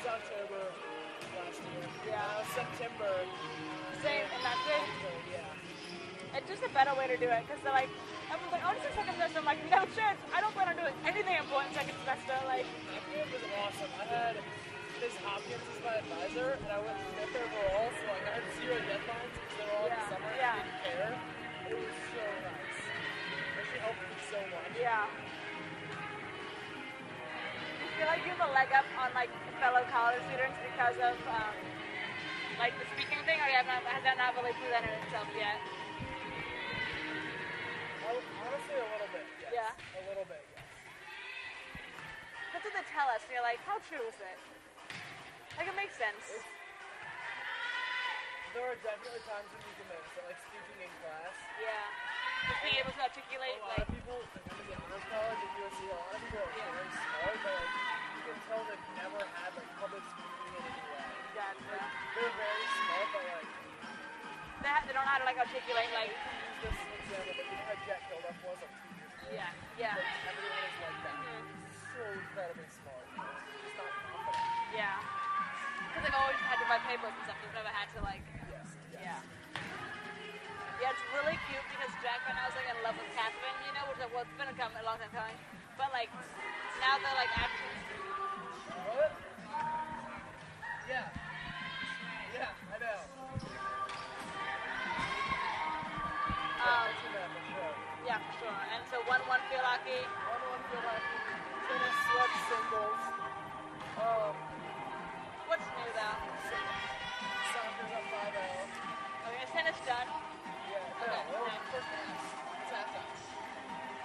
was October last year. Yeah. September. Same, and that's it. Yeah. It's just a better way to do it, because they're like, everyone's like, oh, it's your second semester. I'm like, no shit, I don't plan on doing anything important second semester. Like, It was awesome. I had Ms. Hopkins as my advisor, and I went 5th overall, so like I had 0 deadlines because they were all in the summer. Yeah. I didn't care. It was so nice. And she helped me so much. yeah. You feel like you have a leg up on like fellow college students because of like the speaking thing, or has that not really presented itself yet? Honestly, a little bit, yes. Yeah. A little bit, yes. That's what they tell us, and you're like, how true is it? Like, it makes sense. There are definitely times when you can notice it, like speaking in class. Yeah. Just being able to articulate, A lot like, of people, like when they honors college at USC, a lot of people are very smart, but like you can tell they've never had like public speaking in any way. gotcha. They're very smart, but like They don't know how to, like, articulate, like, use this example, but you know how Jack Kilduff was like 2 years ago? yeah, yeah. Like, everyone is like that. So incredibly smart. Just not confident. Yeah. Because they've always had to write papers and stuff. They've never had to, like, Yes. yeah. Yeah, it's really cute because Jack and I was, like, in love with Catherine, you know, which well, it's been a long time coming. But, like, now they're, like, actually... What? Yeah. Yeah, I know. Yeah, for sure. And so 1-1 feel lucky. 1-1 feel lucky. Tennis swept singles. What's new, though? Soccer's up 5-0. Okay, is tennis done? Yeah, no, Okay, well, nice. for tennis. It's halftime.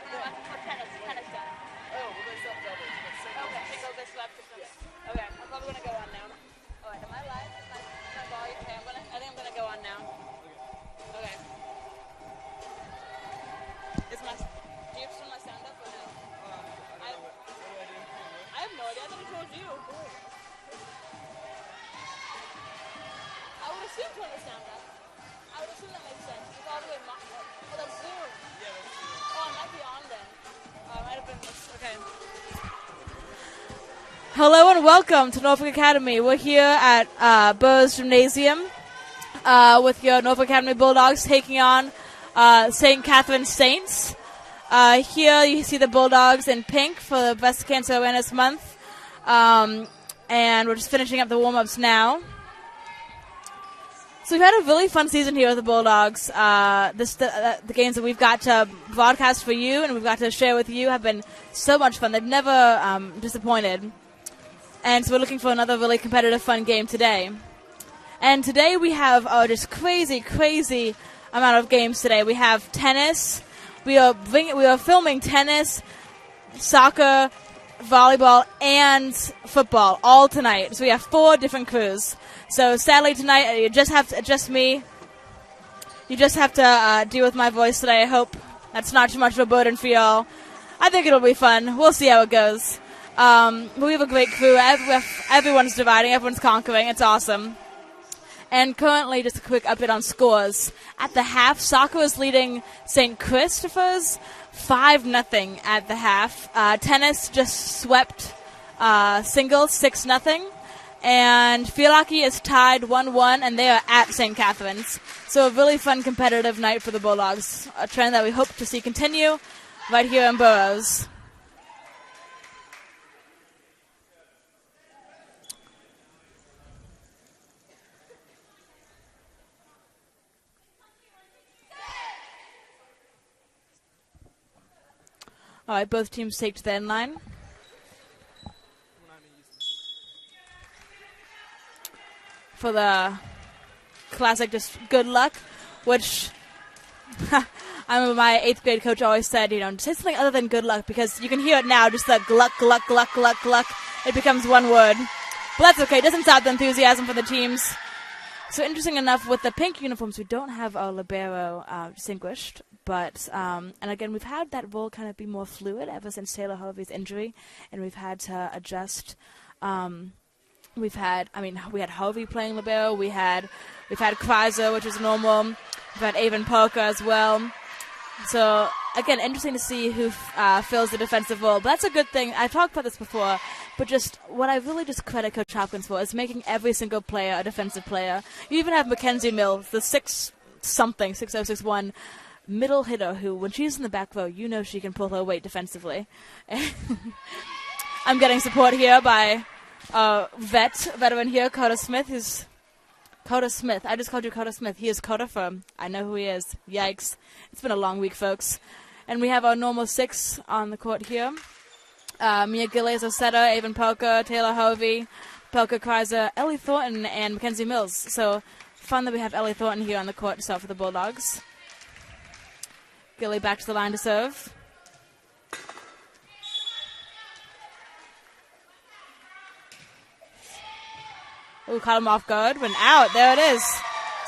No, for tennis done. Oh, well, they swept doubles, but singles. Okay, singles, they swept or something. Yeah. Okay, I'm probably going to go on now. Alright, am I live? Is my volume? Okay, I think I'm going to go on now. Okay. Do you turn my sound up or no? I have no idea. I thought I told you. I would assume turn the sound up. I would assume that makes sense. It's all the way oh, that's Zoom. Yeah, that's true. Oh, it might be on then. It might have been this. Okay. Hello and welcome to Norfolk Academy. We're here at Burrs Gymnasium with your Norfolk Academy Bulldogs taking on St. Catherine's Saints. Here you see the Bulldogs in pink for the Breast Cancer Awareness Month. And we're just finishing up the warm-ups now. So we've had a really fun season here with the Bulldogs. The games that we've got to broadcast for you and we've got to share with you have been so much fun. They've never disappointed. And so we're looking for another really competitive, fun game today. And today we have just crazy amount of games today. We have tennis. We are filming tennis, soccer, volleyball, and football all tonight. So we have 4 different crews. So sadly tonight you just have to adjust me. You just have to deal with my voice today. I hope that's not too much of a burden for y'all. I think it'll be fun. We'll see how it goes. But we have a great crew. Everyone's dividing. Everyone's conquering. It's awesome. And currently, just a quick update on scores. At the half, soccer is leading St. Christopher's 5-0 at the half. Tennis just swept singles 6-0. And Fielaki is tied 1-1, and they are at St. Catherine's. So a really fun competitive night for the Bulldogs, a trend that we hope to see continue right here in Burroughs. All right, both teams take to the end line. For the classic, just good luck, which I remember my 8th grade coach always said, say something other than good luck, because you can hear it now, just that gluck. It becomes one word. But that's okay. It doesn't stop the enthusiasm for the teams. So interesting enough, with the pink uniforms, we don't have our libero distinguished. But, and again, we've had that role kind of be more fluid ever since Taylor Harvey's injury, and we've had to adjust. We had Harvey playing libero. We've had Kreiser, which was normal. We've had Avon Parker as well. So, again, interesting to see who fills the defensive role. But that's a good thing. I talked about this before, but just what I really just credit Coach Hopkins for is making every single player a defensive player. You even have Mackenzie Mills, the 6'0", 6'1", middle hitter who, when she's in the back row, you know she can pull her weight defensively. I'm getting support here by veteran here, Coda Smith, who's Coda Smith. I just called you Coda Smith. He is Coda from. I know who he is. Yikes. It's been a long week, folks. And we have our normal 6 on the court here. Mia Gillies, Osetta, Avon Polka, Taylor Hovey, Polka Kreiser, Ellie Thornton, and Mackenzie Mills. So fun that we have Ellie Thornton here on the court to start for the Bulldogs. Gilly back to the line to serve. Ooh, caught him off guard. Went out. There it is.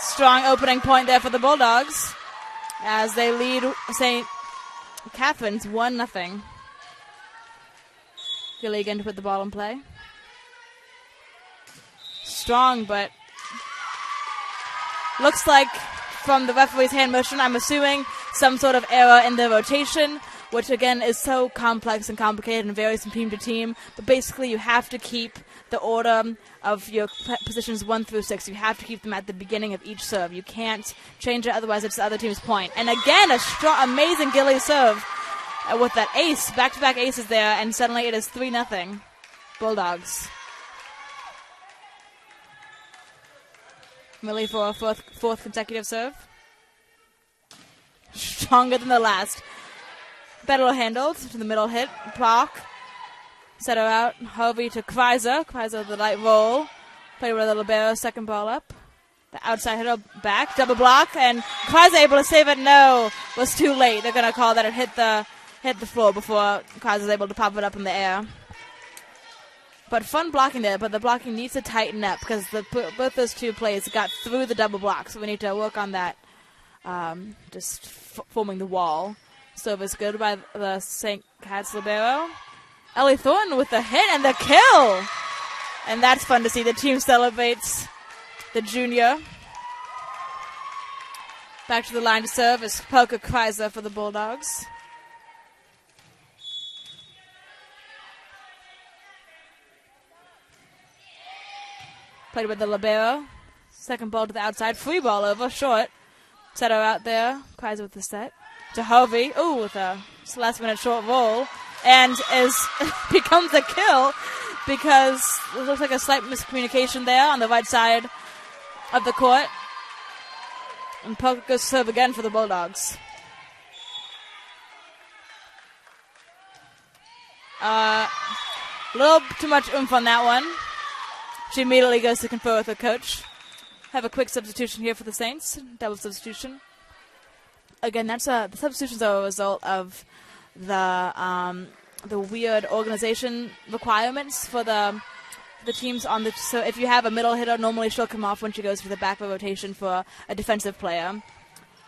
Strong opening point there for the Bulldogs as they lead St. Catherine's 1-0. Gilly again to put the ball in play. Strong, but looks like from the referee's hand motion, I'm assuming some sort of error in the rotation, which again is so complex and complicated and varies from team to team. But basically, you have to keep the order of your positions 1 through 6. You have to keep them at the beginning of each serve. You can't change it, otherwise it's the other team's point. And again, a strong, amazing Gilly serve with that ace, back-to-back aces there, and suddenly it is 3-0 Bulldogs. Millie for a fourth consecutive serve. Stronger than the last. Better handled to the middle hit. Block. Set her out. Hovey to Kreiser. Kreiser the light roll. Play with a libero. Second ball up. The outside hitter back. Double block. And Kreiser able to save it. No. Was too late. They're going to call that it hit the floor before Kreiser was able to pop it up in the air. But fun blocking there. But the blocking needs to tighten up because both those two plays got through the double block. So we need to work on that. Just forming the wall. Serve is good by the St. Cat's libero. Ellie Thornton with the hit and the kill. And that's fun to see. The team celebrates the junior. Back to the line to serve is Polka Kreiser for the Bulldogs. Played with the libero. Second ball to the outside. Free ball over. Short. Set her out there. Kreiser with the set. To Hovey. Ooh, with a last-minute short roll. And becomes a kill because it looks like a slight miscommunication there on the right side of the court. And Polka goes to serve again for the Bulldogs. A little too much oomph on that one. She immediately goes to confer with her coach. Have a quick substitution here for the Saints. Double substitution. Again, the substitutions are a result of the weird organization requirements for the teams on the. So if you have a middle hitter, normally she'll come off when she goes for the back row rotation for a defensive player.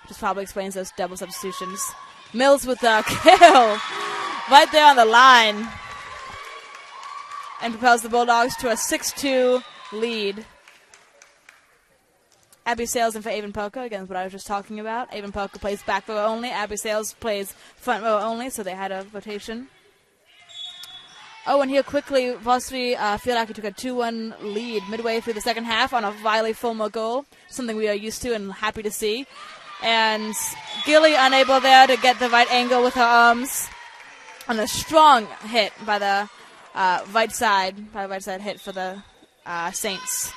Which probably explains those double substitutions. Mills with the kill right there on the line. And propels the Bulldogs to a 6-2 lead. Abby Sales in for Avon Polka, again, what I was just talking about. Avon Polka plays back row only. Abby Sales plays front row only, so they had a rotation. Oh, and here quickly, Varsity Field Hockey took a 2-1 lead midway through the second half on a Riley Fulmer goal, something we are used to and happy to see. And Gilly unable there to get the right angle with her arms on a strong hit by the right side hit for the Saints.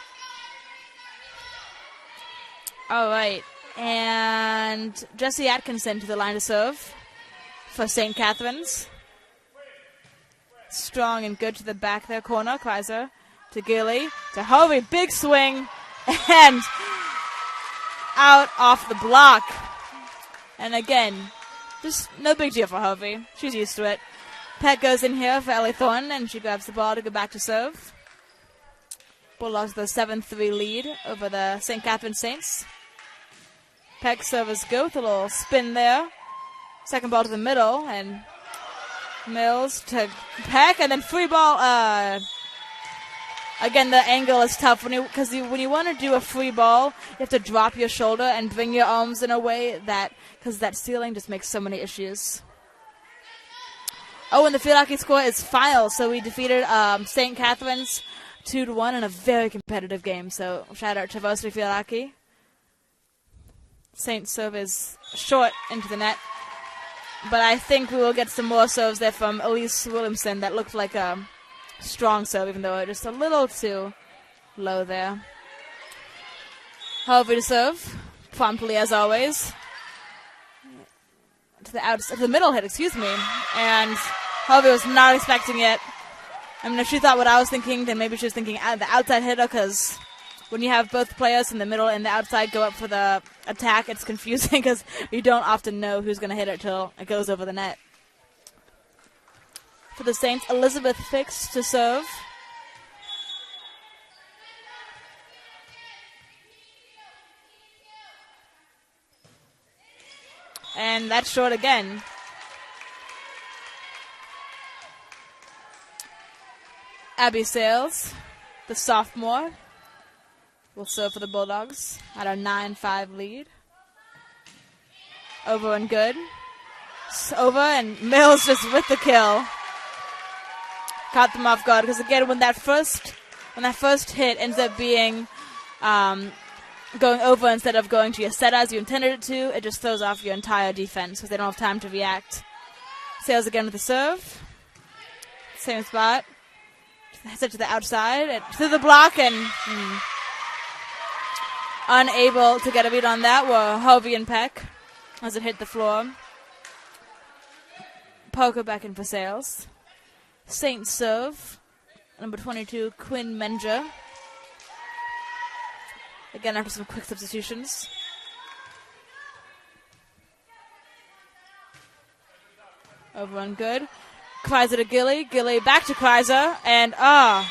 All right, and Jesse Atkinson to the line to serve for St. Catherine's. Strong and good to the back there corner. Kreiser to Gilly to Hovey. Big swing and out off the block. And again, just no big deal for Hovey. She's used to it. Peck goes in here for Ellie Thornton, and she grabs the ball to go back to serve. Bulldogs with a 7-3 lead over the St. Catherine Saints. Peck serve is good with a little spin there. Second ball to the middle, and Mills to Peck, and then free ball. Again, the angle is tough when you want to do a free ball, you have to drop your shoulder and bring your arms in a way because that ceiling just makes so many issues. Oh, and the field hockey score is final, so we defeated St. Catherine's 2-1 in a very competitive game. So shout out to Varsity Field Hockey. St. serve is short into the net, but I think we will get some more serves there from Elise Williamson. That looked like a strong serve, even though just a little too low there. Harvey to serve, promptly as always. To the middle hit, excuse me. And Harvey was not expecting it. I mean, if she thought what I was thinking, then maybe she was thinking the outside hitter, because when you have both players in the middle and the outside go up for the attack, it's confusing because you don't often know who's going to hit it till it goes over the net. For the Saints, Elizabeth Fix to serve. And that's short again. Abby Sales, the sophomore, will serve for the Bulldogs at a 9-5 lead. Over and good. Over, and Mills just with the kill. Caught them off guard, because again, when that first hit ends up being going over instead of going to your set as you intended it to, it just throws off your entire defense because they don't have time to react. Sales again with the serve. Same spot. Set to the outside, to the block, and unable to get a beat on that were Harvey and Peck as it hit the floor. Poker back in for Sales. Saint serve. Number 22, Quinn Menger. Again, after some quick substitutions. Over and good. Kreiser to Gilly. Gilly back to Kreiser. And, oh,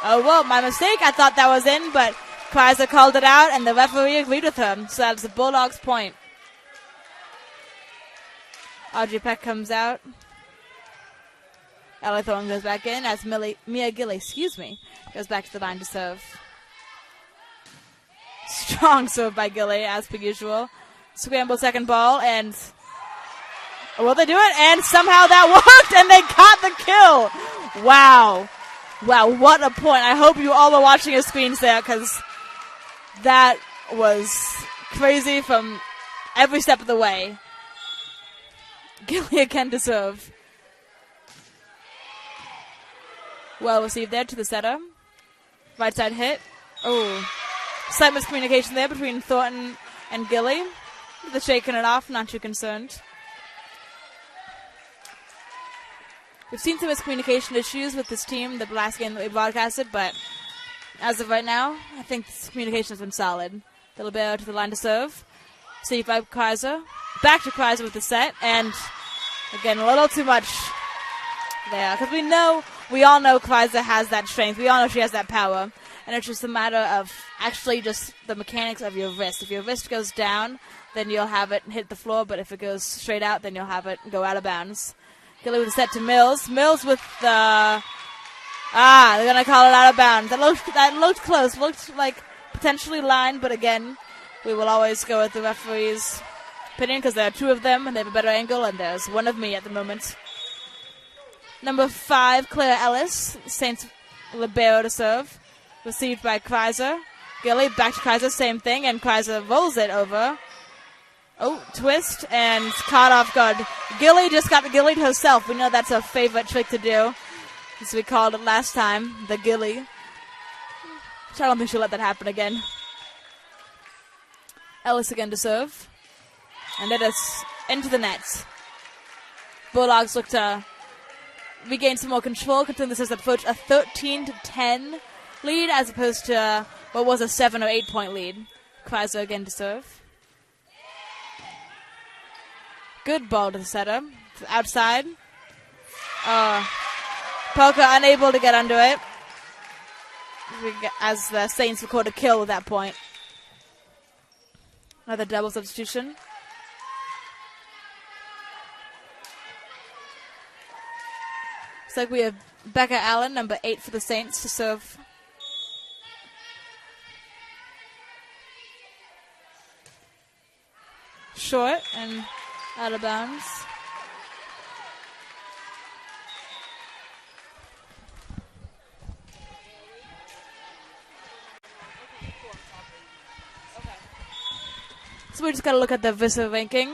well, my mistake. I thought that was in, but Kreiser called it out, and the referee agreed with her. So that's the Bulldogs' point. Audrey Peck comes out. Ellie Thorne goes back in as Mia Gilly, goes back to the line to serve. Strong serve by Gilly, as per usual. Scramble second ball, and will they do it? And somehow that worked, and they got the kill. Wow. Wow, what a point. I hope you all are watching your screens there, because that was crazy from every step of the way. Gilly again to serve. Well received there to the setter. Right side hit. Oh. Slight miscommunication there between Thornton and Gilly. The shaking it off, not too concerned. We've seen some miscommunication issues with this team the last game that we broadcasted, but as of right now, I think this communication has been solid. Little bit to the line to serve. Saved by Kreiser. Back to Kreiser with the set, and again, a little too much there. Because we all know Kreiser has that strength. We all know she has that power. And it's just a matter of actually just the mechanics of your wrist. If your wrist goes down, then you'll have it hit the floor. But if it goes straight out, then you'll have it go out of bounds. Gilly with a set to Mills. Mills with the... they're going to call it out of bounds. That looked close. Looked like potentially lined. But again, we will always go with the referee's opinion because there are two of them and they have a better angle. And there's one of me at the moment. Number 5, Claire Ellis. Saints libero to serve. Received by Kreiser. Gilly back to Kreiser, same thing, and Kreiser rolls it over. Oh, twist, and caught off guard. Gilly just got Gillied herself. We know that's a favorite trick to do, as we called it last time, the Gilly. So I don't think she'll let that happen again. Ellis again to serve. And it is into the net. Bulldogs look to regain some more control, considering this has approached a 13-10 lead as opposed to what was a 7 or 8 point lead. Kreiser again to serve. Good ball to the setter. Outside. Polka unable to get under it. As the Saints record a kill at that point. Another double substitution. Looks like we have Becca Allen, number 8 for the Saints, to serve. Short and out of bounds. So we just got to look at the VISA ranking.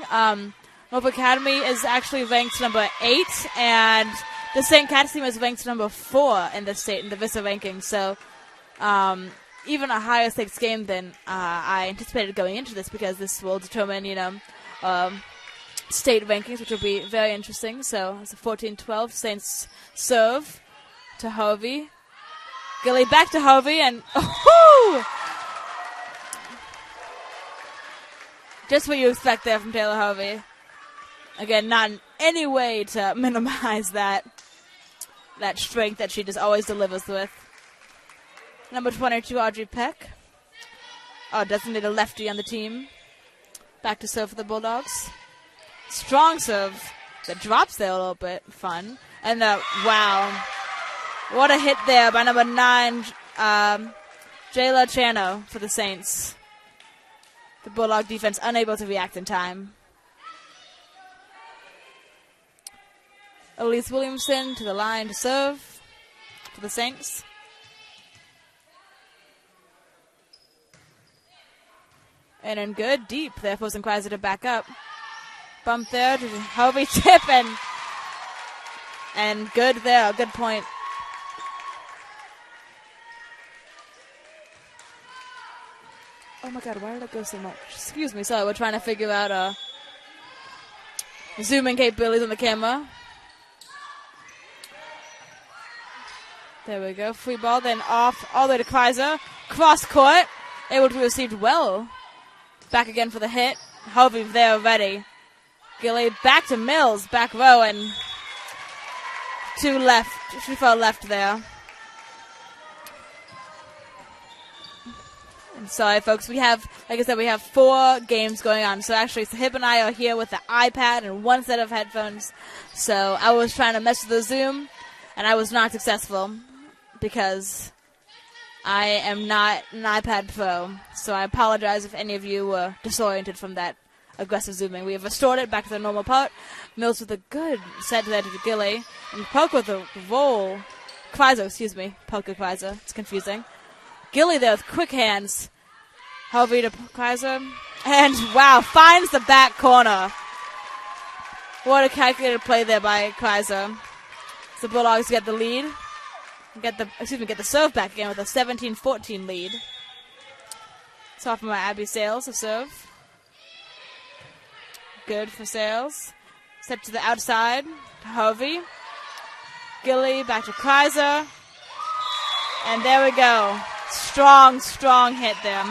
Nova Academy is actually ranked number 8, and the St. Cat's team is ranked number 4 in the state in the VISA ranking. So even a higher stakes game than I anticipated going into this, because this will determine, state rankings, which will be very interesting. So it's a 14-12. Saints serve to Harvey. Gilly back to Harvey, and just what you expect there from Taylor Harvey. Again, not in any way to minimize that strength that she just always delivers with. Number 22, Audrey Peck. Designated lefty on the team. Back to serve for the Bulldogs. Strong serve that drops there a little bit. Fun. And wow. What a hit there by number 9, Jayla Chano for the Saints. The Bulldog defense unable to react in time. Elise Williamson to the line to serve for the Saints. And in good, deep there, forcing Kreiser to back up. Bump there to Harvey tip, and good there, good point. Oh my god, why did it go so much? Excuse me, sorry, we're trying to figure out zooming capabilities on the camera. There we go, free ball, then off all the way to Kreiser. Cross court, able to be received well. Back again for the hit. Harvey there ready. Gilly back to Mills, back row, and 2 left. She fell left there. And sorry, folks, we have, like I said, we have 4 games going on. So actually, Sahib and I are here with the iPad and 1 set of headphones. So I was trying to mess with the Zoom, and I was not successful because I am not an iPad pro. So I apologize if any of you were disoriented from that aggressive zooming. We have restored it back to the normal part. Mills with a good set there to Gilly. And Poker with a roll. Kreiser, excuse me. Poker Kreiser. It's confusing. Gilly there with quick hands. Harvey to Kreiser. And, wow, finds the back corner. What a calculated play there by Kreiser. So the Bulldogs get the lead. Get the serve back again with a 17-14 lead. Sophomore Abby Sales to serve. Good for Sales. Step to the outside to Harvey. Gilly back to Kreiser. And there we go. Strong, strong hit there.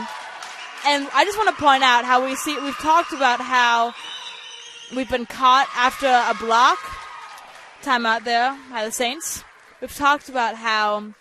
And I just want to point out how we've talked about how we've been caught after a block. Timeout there by the Saints. We've talked about how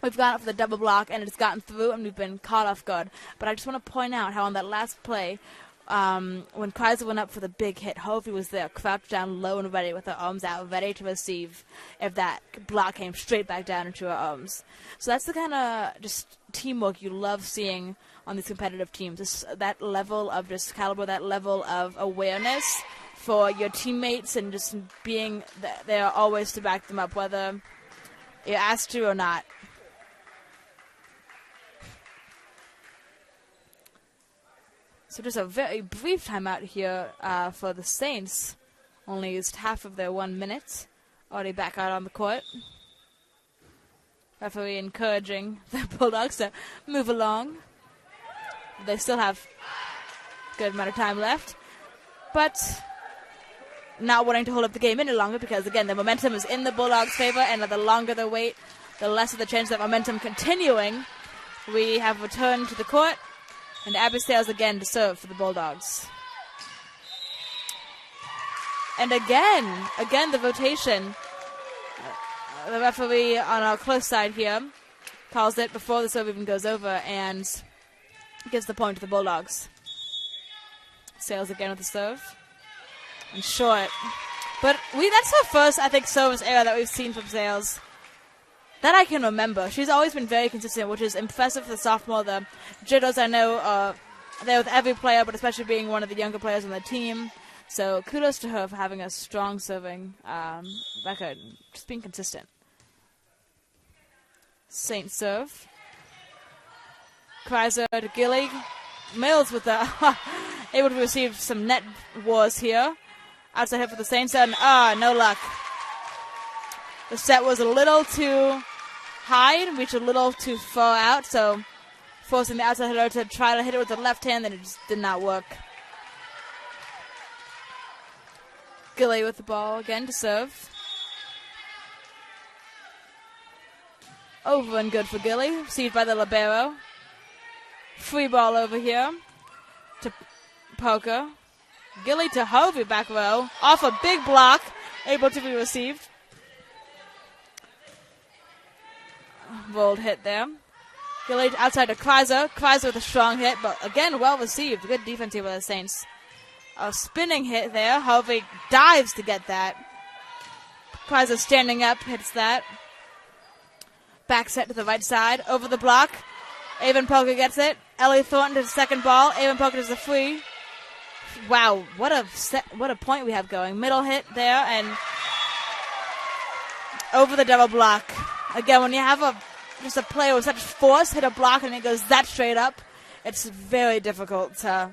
we've gone up for the double block and it's gotten through and we've been caught off guard. But I just want to point out how on that last play, when Kreiser went up for the big hit, Harvey was there, crouched down low and ready with her arms out, ready to receive if that block came straight back down into her arms. So that's the kind of just teamwork you love seeing on these competitive teams. That level of just caliber, that level of awareness for your teammates and just being there always to back them up, whether you're asked to or not. So just a very brief timeout here for the Saints. Only used half of their 1 minute. Already back out on the court. Referee encouraging the Bulldogs to move along. They still have a good amount of time left. But not wanting to hold up the game any longer because, again, the momentum is in the Bulldogs' favor, and the longer they wait, the less of the chance of that momentum continuing. We have returned to the court, and Abby Sales again to serve for the Bulldogs. And again the rotation. The referee on our close side here calls it before the serve even goes over and gives the point to the Bulldogs. Sales again with the serve. And short. But that's our first, I think, service error that we've seen from Sales that I can remember. She's always been very consistent, which is impressive for the sophomore. The jitters, I know, are there with every player, but especially being one of the younger players on the team. So kudos to her for having a strong serving record, just being consistent. Saint serve. Kreiser to Gilly. Mills with the able to receive some net wars here. Outside hit for the Saints, and no luck. The set was a little too high and reached a little too far out, so forcing the outside hitter to try to hit it with the left hand, and it just did not work. Gilly with the ball again to serve. Over and good for Gilly. Received by the libero. Free ball over here to Poker. Gilly to Hovey back row. Off a big block. Able to be received. Rolled hit there. Gilly outside to Kreiser. Kreiser with a strong hit, but again, well received. Good defense here by the Saints. A spinning hit there. Hovey dives to get that. Kreiser standing up, hits that. Back set to the right side. Over the block. Avon Poker gets it. Ellie Thornton to the second ball. Avon Poker does the free. Wow, what a point we have going. Middle hit there and over the double block. Again, when you have just a player with such force hit a block and it goes that straight up, it's very difficult to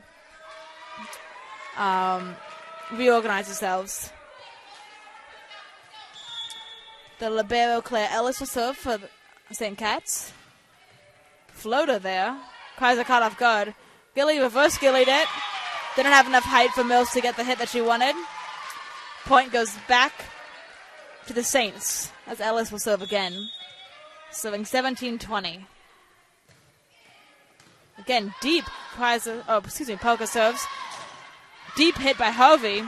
reorganize yourselves. The libero Claire Ellis will serve for St. Cat's. Floater there. Kreiser caught off guard. Gilly reverse Gillied it. Didn't have enough height for Mills to get the hit that she wanted. Point goes back to the Saints as Ellis will serve again. Serving 17-20. Again, deep. Poker serves. Deep hit by Hovey.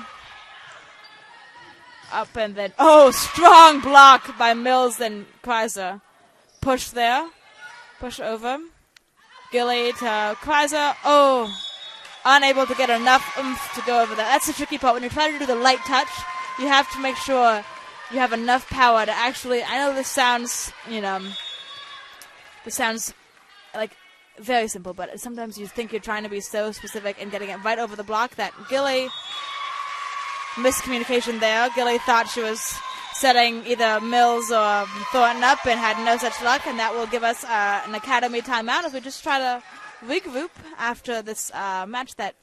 Up and then, strong block by Mills and Kreiser. Push there. Push over. Gilly to Kreiser. Unable to get enough oomph to go over that. That's the tricky part. When you're trying to do the light touch, you have to make sure you have enough power to actually, I know this sounds, like very simple, but sometimes you think you're trying to be so specific and getting it right over the block that Gilly, miscommunication there. Gilly thought she was setting either Mills or Thornton up and had no such luck, and that will give us an academy timeout as we just try to regroup after this match that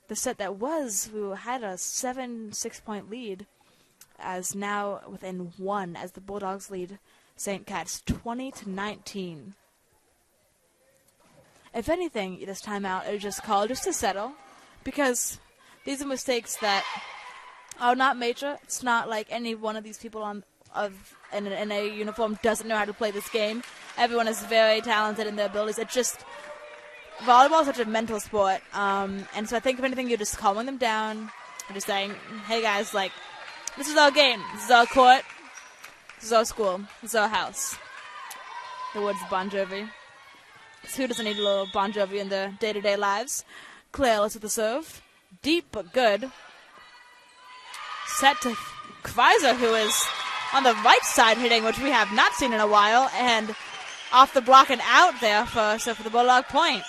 the set that was, we had a 7-6 point lead as now within one as the Bulldogs lead St. Cat's 20-19. If anything, this timeout is just called just to settle because these are mistakes that are not major. It's not like any one of these people in a uniform doesn't know how to play this game. Everyone is very talented in their abilities. It's just volleyball is such a mental sport, and so I think if anything, you're just calming them down and just saying, "Hey guys, this is our game. This is our court. This is our school. This is our house." The words of Bon Jovi. Who doesn't need a little Bon Jovi in their day-to-day lives? Claire with the serve, deep but good. Set to Kreiser, who is on the right side hitting, which we have not seen in a while, and off the block and out there for the Bulldog point.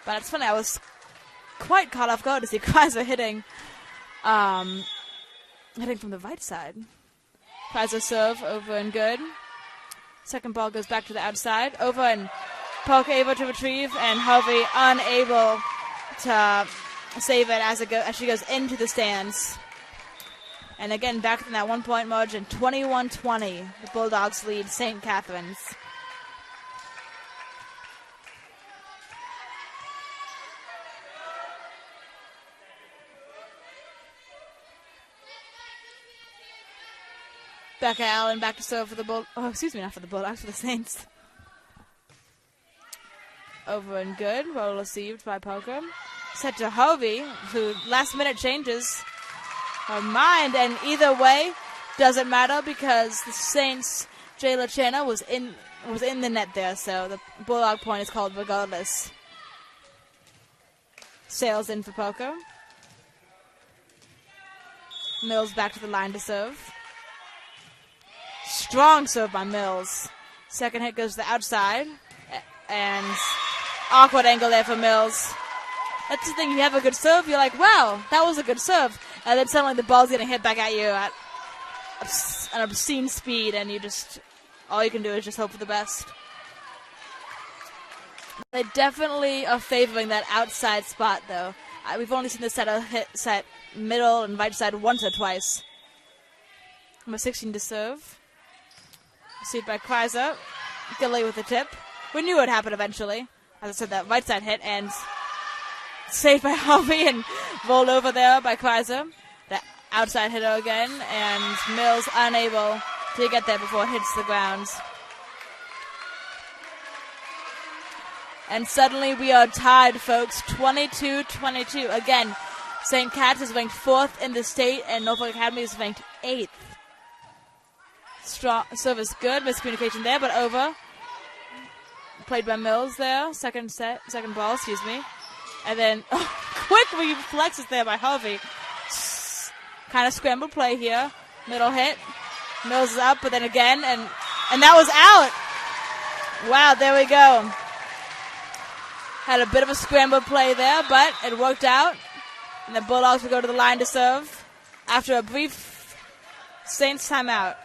But it's funny, I was quite caught off guard to see Kreiser hitting from the right side. Kreiser serve over and good. Second ball goes back to the outside. Over and Poker able to retrieve, and Hovey unable to save it as she goes into the stands. And again, back in that 1 point margin, 21-20. The Bulldogs lead St. Catherine's. Becca Allen back to serve for the not for the Bulldogs, for the Saints. Over and good. Well received by Poker. Set to Hovey, who last minute changes her mind, and either way doesn't matter because the Saints' Jayla Chana was in the net there, so the Bulldog point is called regardless. Sails in for Poker. Mills back to the line to serve. Strong serve by Mills. Second hit goes to the outside. And awkward angle there for Mills. That's the thing. You have a good serve. You're like, wow, that was a good serve. And then suddenly the ball's getting hit back at you at an obscene speed. And all you can do is just hope for the best. They definitely are favoring that outside spot, though. We've only seen the set middle and right side once or twice. Number 16 to serve. Received by Kreiser. Gilly with the tip. We knew it would happen eventually. As I said, that right side hit and saved by Harvey and rolled over there by Kreiser. The outside hitter again, and Mills unable to get there before it hits the ground. And suddenly we are tied, folks. 22-22. Again, St. Cat's is ranked 4th in the state, and Norfolk Academy is ranked 8th. Strong service good. Miscommunication there, but over. Played by Mills there. Second ball, excuse me. And then, quick reflexes there by Harvey. Kind of scrambled play here. Middle hit. Mills is up, but then again, and that was out. Wow, there we go. Had a bit of a scrambled play there, but it worked out. And the Bulldogs will go to the line to serve after a brief Saints timeout.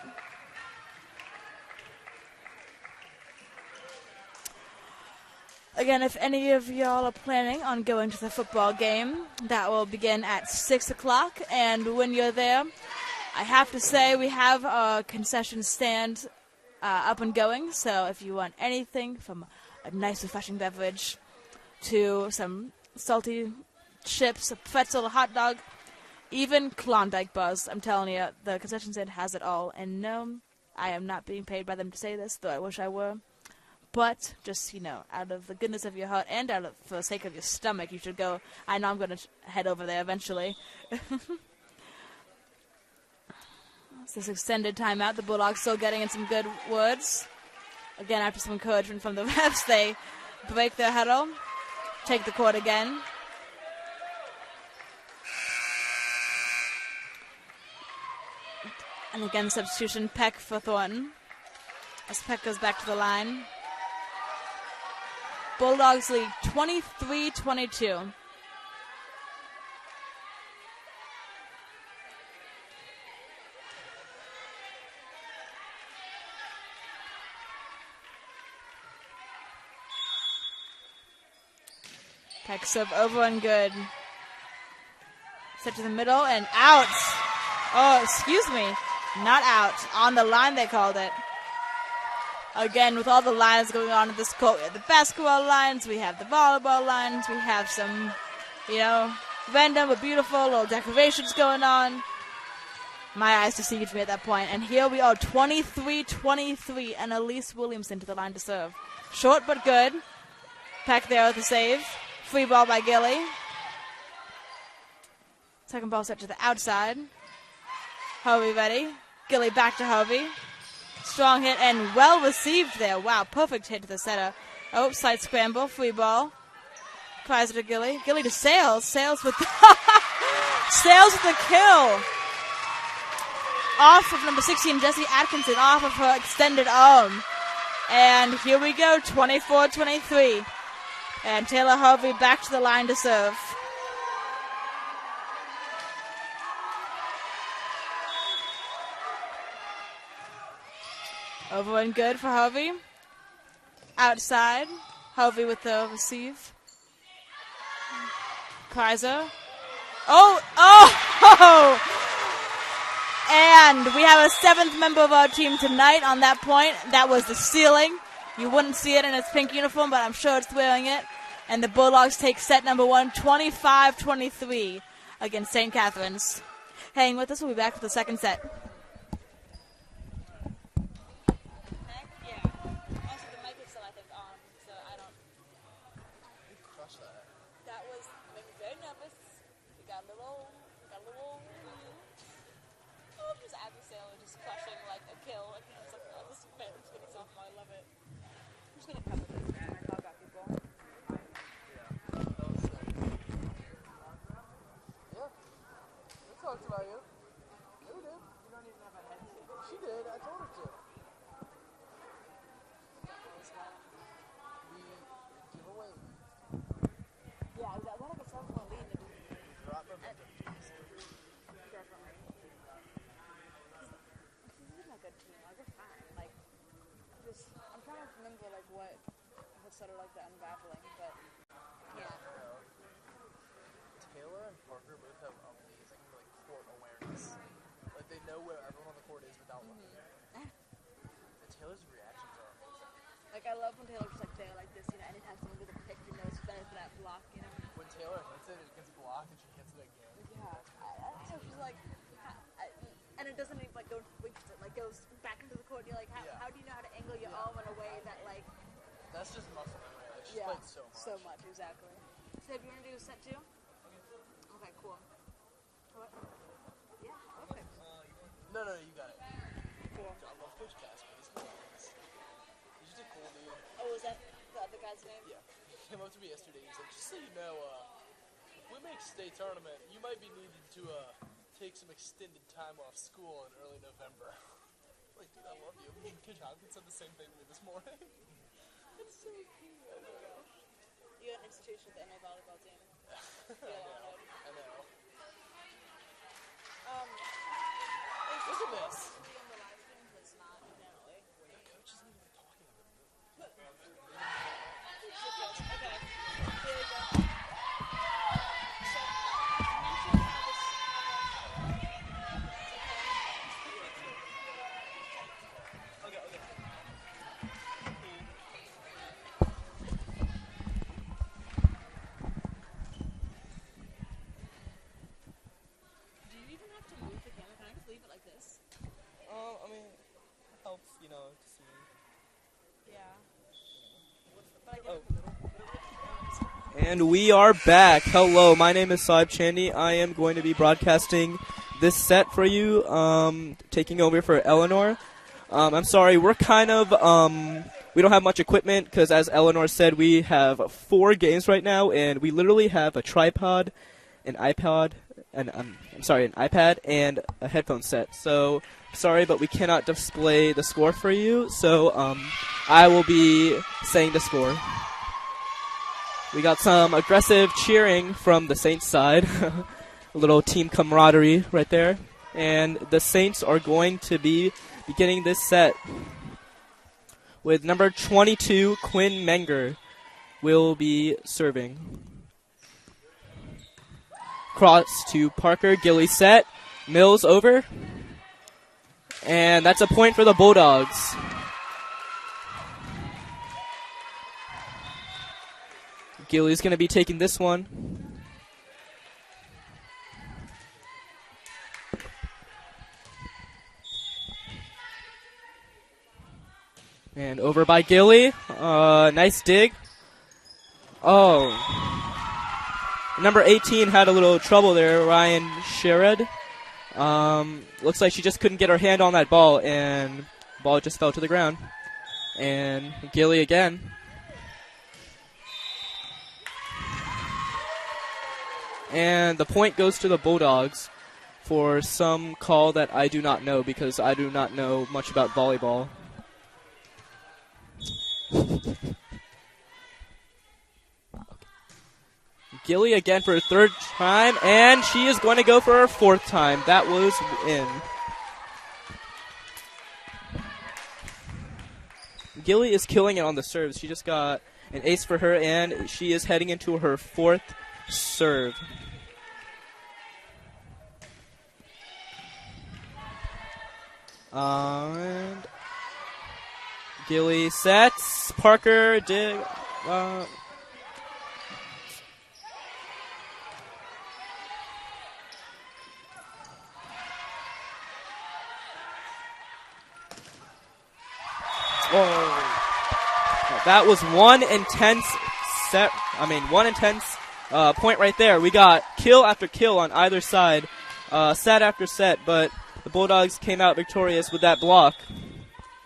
Again, if any of y'all are planning on going to the football game, that will begin at 6 o'clock. And when you're there, I have to say we have a concession stand up and going. So if you want anything from a nice refreshing beverage to some salty chips, a pretzel, a hot dog, even Klondike bars, I'm telling you, the concession stand has it all. And no, I am not being paid by them to say this, though I wish I were. But just, out of the goodness of your heart and for the sake of your stomach, you should go. I know I'm going to head over there eventually. It's this extended timeout. The Bulldogs still getting in some good words. Again, after some encouragement from the refs, they break their huddle, take the court again. And again, substitution, Peck for Thornton. As Peck goes back to the line. Bulldogs lead 23-22. Peck serve over and good. Set to the middle and out. Oh, excuse me. Not out. On the line, they called it. Again, with all the lines going on in this court, we have the basketball lines, we have the volleyball lines, we have some, random but beautiful little decorations going on. My eyes deceived me at that point. And here we are, 23-23, and Elise Williamson to the line to serve. Short but good. Peck there with the save. Free ball by Gilly. Second ball set to the outside. Harvey ready. Gilly back to Harvey. Strong hit and well received there. Wow, perfect hit to the setter. Oh, side scramble, free ball. Kreiser to Gilly. Gilly to Sales. Sales with Sales with the kill. Off of number 16, Jessie Atkinson, off of her extended arm. And here we go, 24-23. And Taylor Harvey back to the line to serve. Over and good for Harvey. Outside. Harvey with the receive. Kreiser. Oh! And we have a 7th member of our team tonight on that point. That was the ceiling. You wouldn't see it in its pink uniform, but I'm sure it's wearing it. And the Bulldogs take set number 1, 25-23 against St. Catherine's. Hang with us. We'll be back with the second set. Talked about you. You did. remember like what sort of like the unraveling, but yeah. Taylor and Parker both have amazing like court awareness. Like they know where everyone on the court is without looking. And Taylor's reactions are amazing. Like I love when Taylor's just like there like this, you know, anytime someone does a pick, you know, it's better for that block, you know. When Taylor hits it, it gets blocked and she hits it again. Yeah. So she's like, and it doesn't even like go it like goes back into the court. You're like, how do you know how to angle your arm in a way that like? That's just muscle memory. Like, she's played so much. So much, exactly. So if you want to do set 2? Okay, cool. What? Yeah, perfect. No, you got it. Cool. I love Coach Casper. He's just a cool dude. Oh, was that the other guy's name? Yeah. He came up to me yesterday. He's like, just so you know, if we make state tournament, you might be needed to take some extended time off school in early November. Like, dude, I love you. Coach Hopkins said the same thing to me this morning. It's so cute. I know. You got an institution with the NA volleyball team. I know. Look at this. It's not generally. The coach isn't even talking about it. Okay. Here we go. I mean, it helps, you know, to see. Yeah. And we are back. Hello, my name is Saib Chandy. I am going to be broadcasting this set for you, taking over for Eleanor. I'm sorry, we're kind of, we don't have much equipment because, as Eleanor said, we have 4 games right now, and we literally have a tripod, an iPad, and an iPad, and a headphone set. So, sorry, but we cannot display the score for you. So, I will be saying the score. We got some aggressive cheering from the Saints side. A little team camaraderie right there. And the Saints are going to be beginning this set with number 22, Quinn Menger, will be serving. Cross to Parker, Gilly set, Mills over. And that's a point for the Bulldogs. Gilly's going to be taking this one. And over by Gilly. Nice dig. Oh. Number 18 had a little trouble there, Ryan Sherrod. Looks like she just couldn't get her hand on that ball, and the ball just fell to the ground. And Gilly again. And the point goes to the Bulldogs for some call that I do not know because I do not know much about volleyball. Gilly again for her 3rd time, and she is going to go for her 4th time. That was in. Gilly is killing it on the serves. She just got an ace for her, and she is heading into her 4th serve. And Gilly sets. Parker dig. That was one intense point right there. We got kill after kill on either side, set after set, but the Bulldogs came out victorious with that block.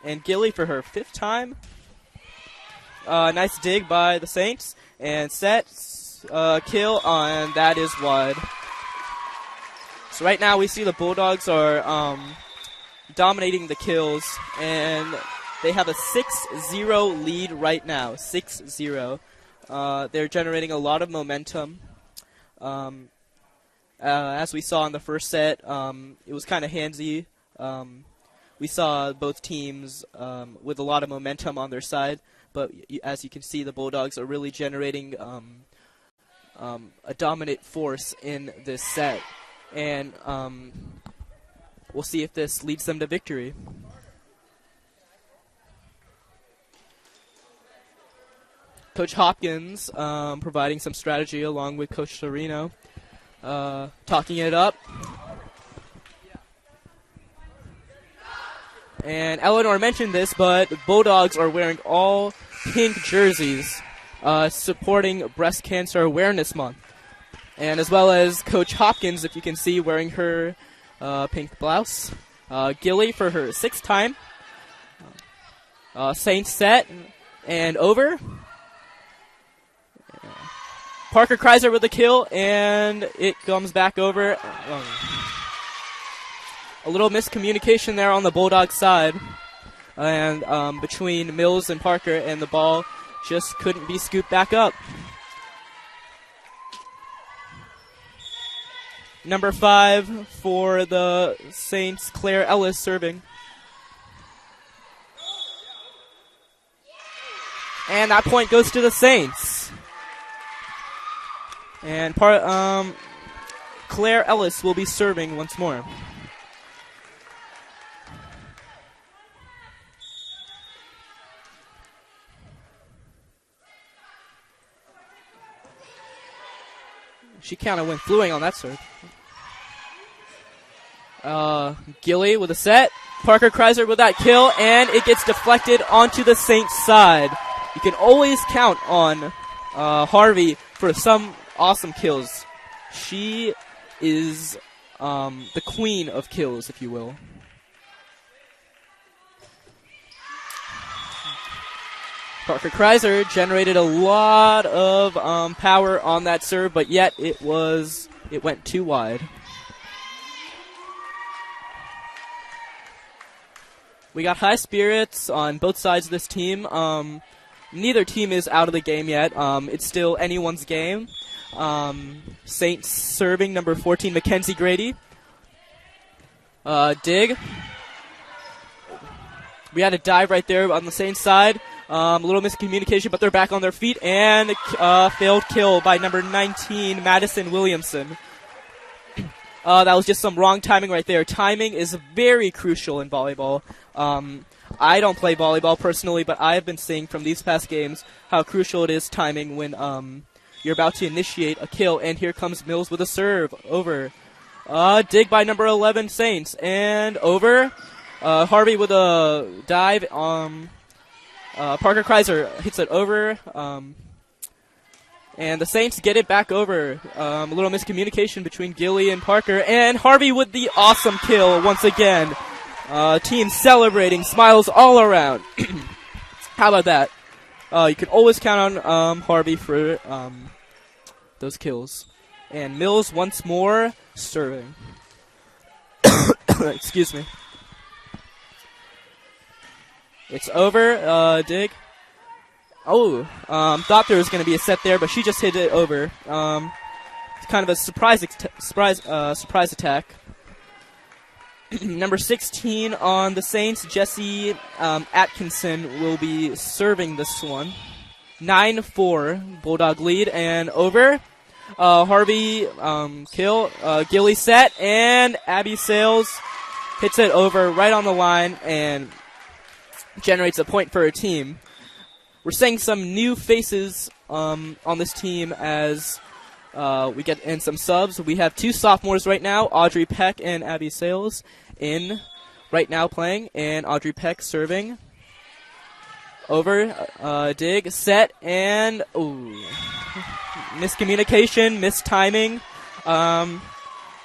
And Gilly for her 5th time. Nice dig by the Saints. And set, kill, and that is wide. So right now we see the Bulldogs are dominating the kills, and they have a 6-0 lead right now. 6-0. They're generating a lot of momentum. As we saw in the first set, it was kind of handsy. we saw both teams with a lot of momentum on their side, but as you can see, the Bulldogs are really generating a dominant force in this set, and we'll see if this leads them to victory. Coach Hopkins providing some strategy along with Coach Serino, talking it up. And Eleanor mentioned this, but the Bulldogs are wearing all pink jerseys supporting Breast Cancer Awareness Month. And as well as Coach Hopkins, if you can see, wearing her pink blouse. Gilly for her 6th time. Saints set and over. Parker Kreiser with a kill, and it comes back over. A little miscommunication there on the Bulldog side, and between Mills and Parker, and the ball just couldn't be scooped back up. Number 5 for the Saints, Claire Ellis serving. And that point goes to the Saints. And Claire Ellis will be serving once more. She kind of went fluing on that serve. Gilly with a set. Parker Kreiser with that kill, and it gets deflected onto the Saints side. You can always count on Harvey for some awesome kills. She is the queen of kills, if you will. Parker Kreiser generated a lot of power on that serve, but yet it went too wide. We got high spirits on both sides of this team. Neither team is out of the game yet. It's still anyone's game. Saints serving, number 14, Mackenzie Grady. Dig. We had a dive right there on the Saints side. A little miscommunication, but they're back on their feet, and failed kill by number 19, Madison Williamson. That was just some wrong timing right there. Timing is very crucial in volleyball. I don't play volleyball personally, but I have been seeing from these past games how crucial it is timing when you're about to initiate a kill. And here comes Mills with a serve. Over. Dig by number 11, Saints. And over. Harvey with a dive. Parker Kreiser hits it over. And the Saints get it back over. A little miscommunication between Gilly and Parker. And Harvey with the awesome kill once again. Team celebrating, smiles all around. How about that? You can always count on Harvey for those kills. And Mills once more serving. Excuse me. It's over. Dig. Oh, thought there was going to be a set there, but she just hit it over. It's kind of a surprise attack. Number 16 on the Saints, Jesse Atkinson will be serving this one. 9-4, Bulldog lead, and over. Harvey kill, Gilly set, and Abby Sales hits it over right on the line and generates a point for her team. We're seeing some new faces on this team as we get in some subs. We have 2 sophomores right now, Audrey Peck and Abby Sales, in right now playing, and Audrey Peck serving. Over, dig, set, and miscommunication, mistiming.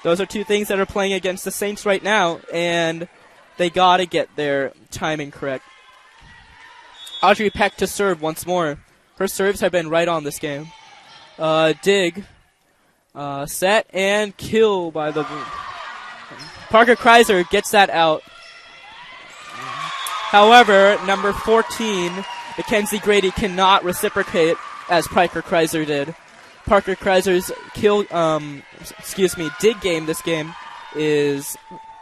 Those are 2 things that are playing against the Saints right now, and they gotta get their timing correct. Audrey Peck to serve once more. Her serves have been right on this game. Dig, set, and kill by the... Parker Kreiser gets that out. However, number 14, Mackenzie Grady, cannot reciprocate as Parker Kreiser did. Parker Kreiser's dig game this game is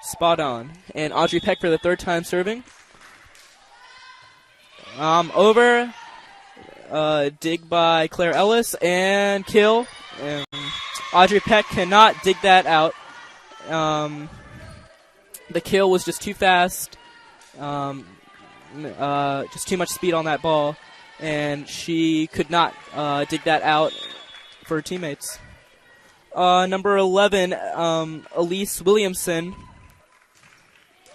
Spot on. And Audrey Peck for the third time serving. Over. Dig by Claire Ellis and kill. And Audrey Peck cannot dig that out. The kill was just too fast. Just too much speed on that ball. And she could not dig that out for her teammates. Number 11, Elise Williamson.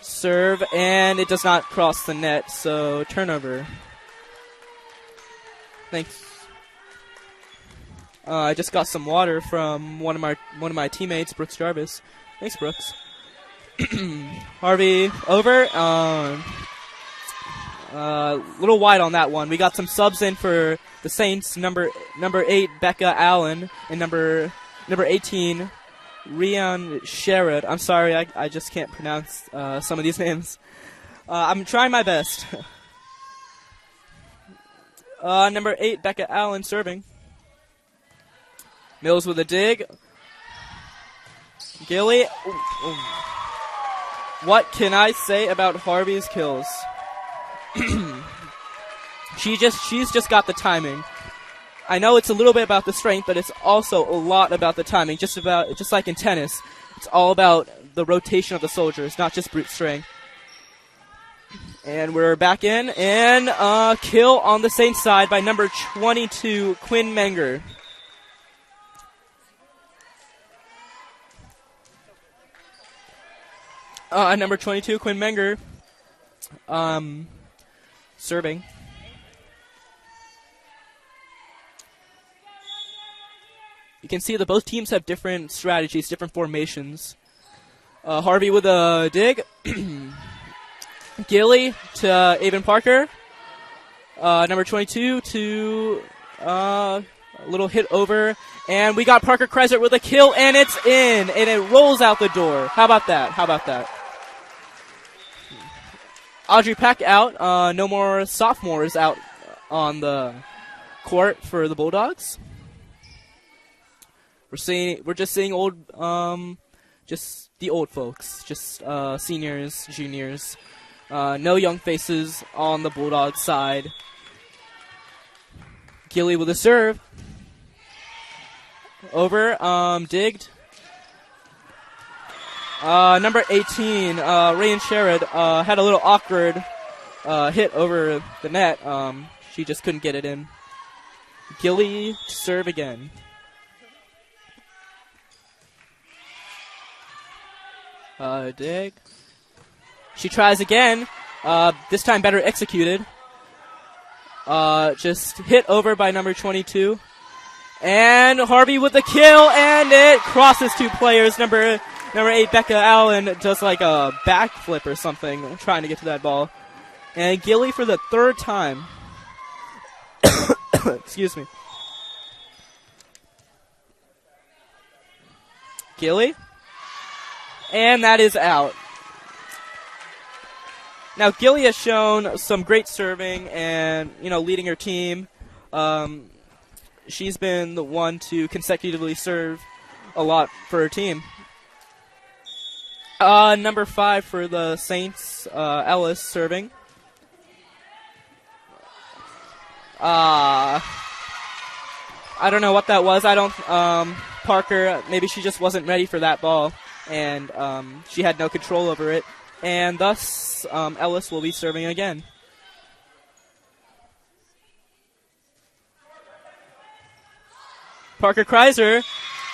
Serve, and it does not cross the net, so turnover. Thanks. I just got some water from one of my teammates, Brooks Jarvis. Thanks, Brooks. Harvey over. Little wide on that one. We got some subs in for the Saints. Number 8, Becca Allen, and number 18, Rian Sherrod. I'm sorry, I just can't pronounce some of these names. I'm trying my best. Number 8, Becca Allen serving. Mills with a dig. Gilly. Ooh. What can I say about Harvey's kills? She's just got the timing. I know it's a little bit about the strength, but it's also a lot about the timing. Just like in tennis, it's all about the rotation of the soldiers, not just brute strength. And we're back in, and kill on the Saints side by number 22, Quinn Menger. Number 22, Quinn Menger, serving. You can see that both teams have different strategies, different formations. Harvey with a dig. Gilly to Avon Parker. Number 22 to a little hit over. And we got Parker Kreiser with a kill, and it's in. And it rolls out the door. How about that? Audrey Peck out. No more sophomores out on the court for the Bulldogs. We're just seeing old, just the old folks, just seniors, juniors, no young faces on the Bulldogs side. Gilly with a serve, over, digged. Number 18, Rayan Sherrod, had a little awkward hit over the net. She just couldn't get it in. Gilly to serve again. Dig. She tries again. This time better executed. Just hit over by number 22. And Harvey with the kill, and it crosses two players. Number 8, Becca Allen, does like a backflip or something, trying to get to that ball. And Gilly for the third time. Excuse me. Gilly. And that is out. Now, Gilly has shown some great serving and, leading her team. She's been the one to consecutively serve a lot for her team. Number 5 for the Saints, Ellis serving. I don't know what that was. Parker, maybe she just wasn't ready for that ball. And she had no control over it. And thus, Ellis will be serving again. Parker Kreiser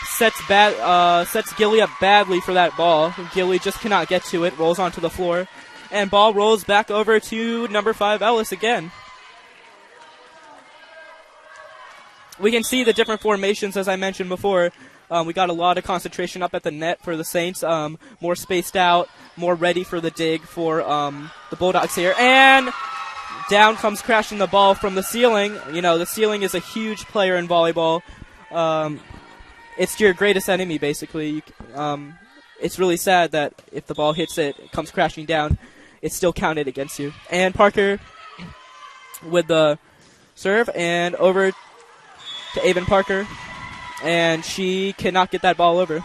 sets Gilly up badly for that ball. Gilly just cannot get to it, rolls onto the floor. And ball rolls back over to number 5, Ellis again. We can see the different formations, as I mentioned before. We got a lot of concentration up at the net for the Saints. More spaced out, more ready for the dig for the Bulldogs here. And down comes crashing the ball from the ceiling. The ceiling is a huge player in volleyball. It's your greatest enemy, basically. It's really sad that if the ball hits it, it comes crashing down. It's still counted against you. And Parker with the serve, and over to Avon Parker. And she cannot get that ball over.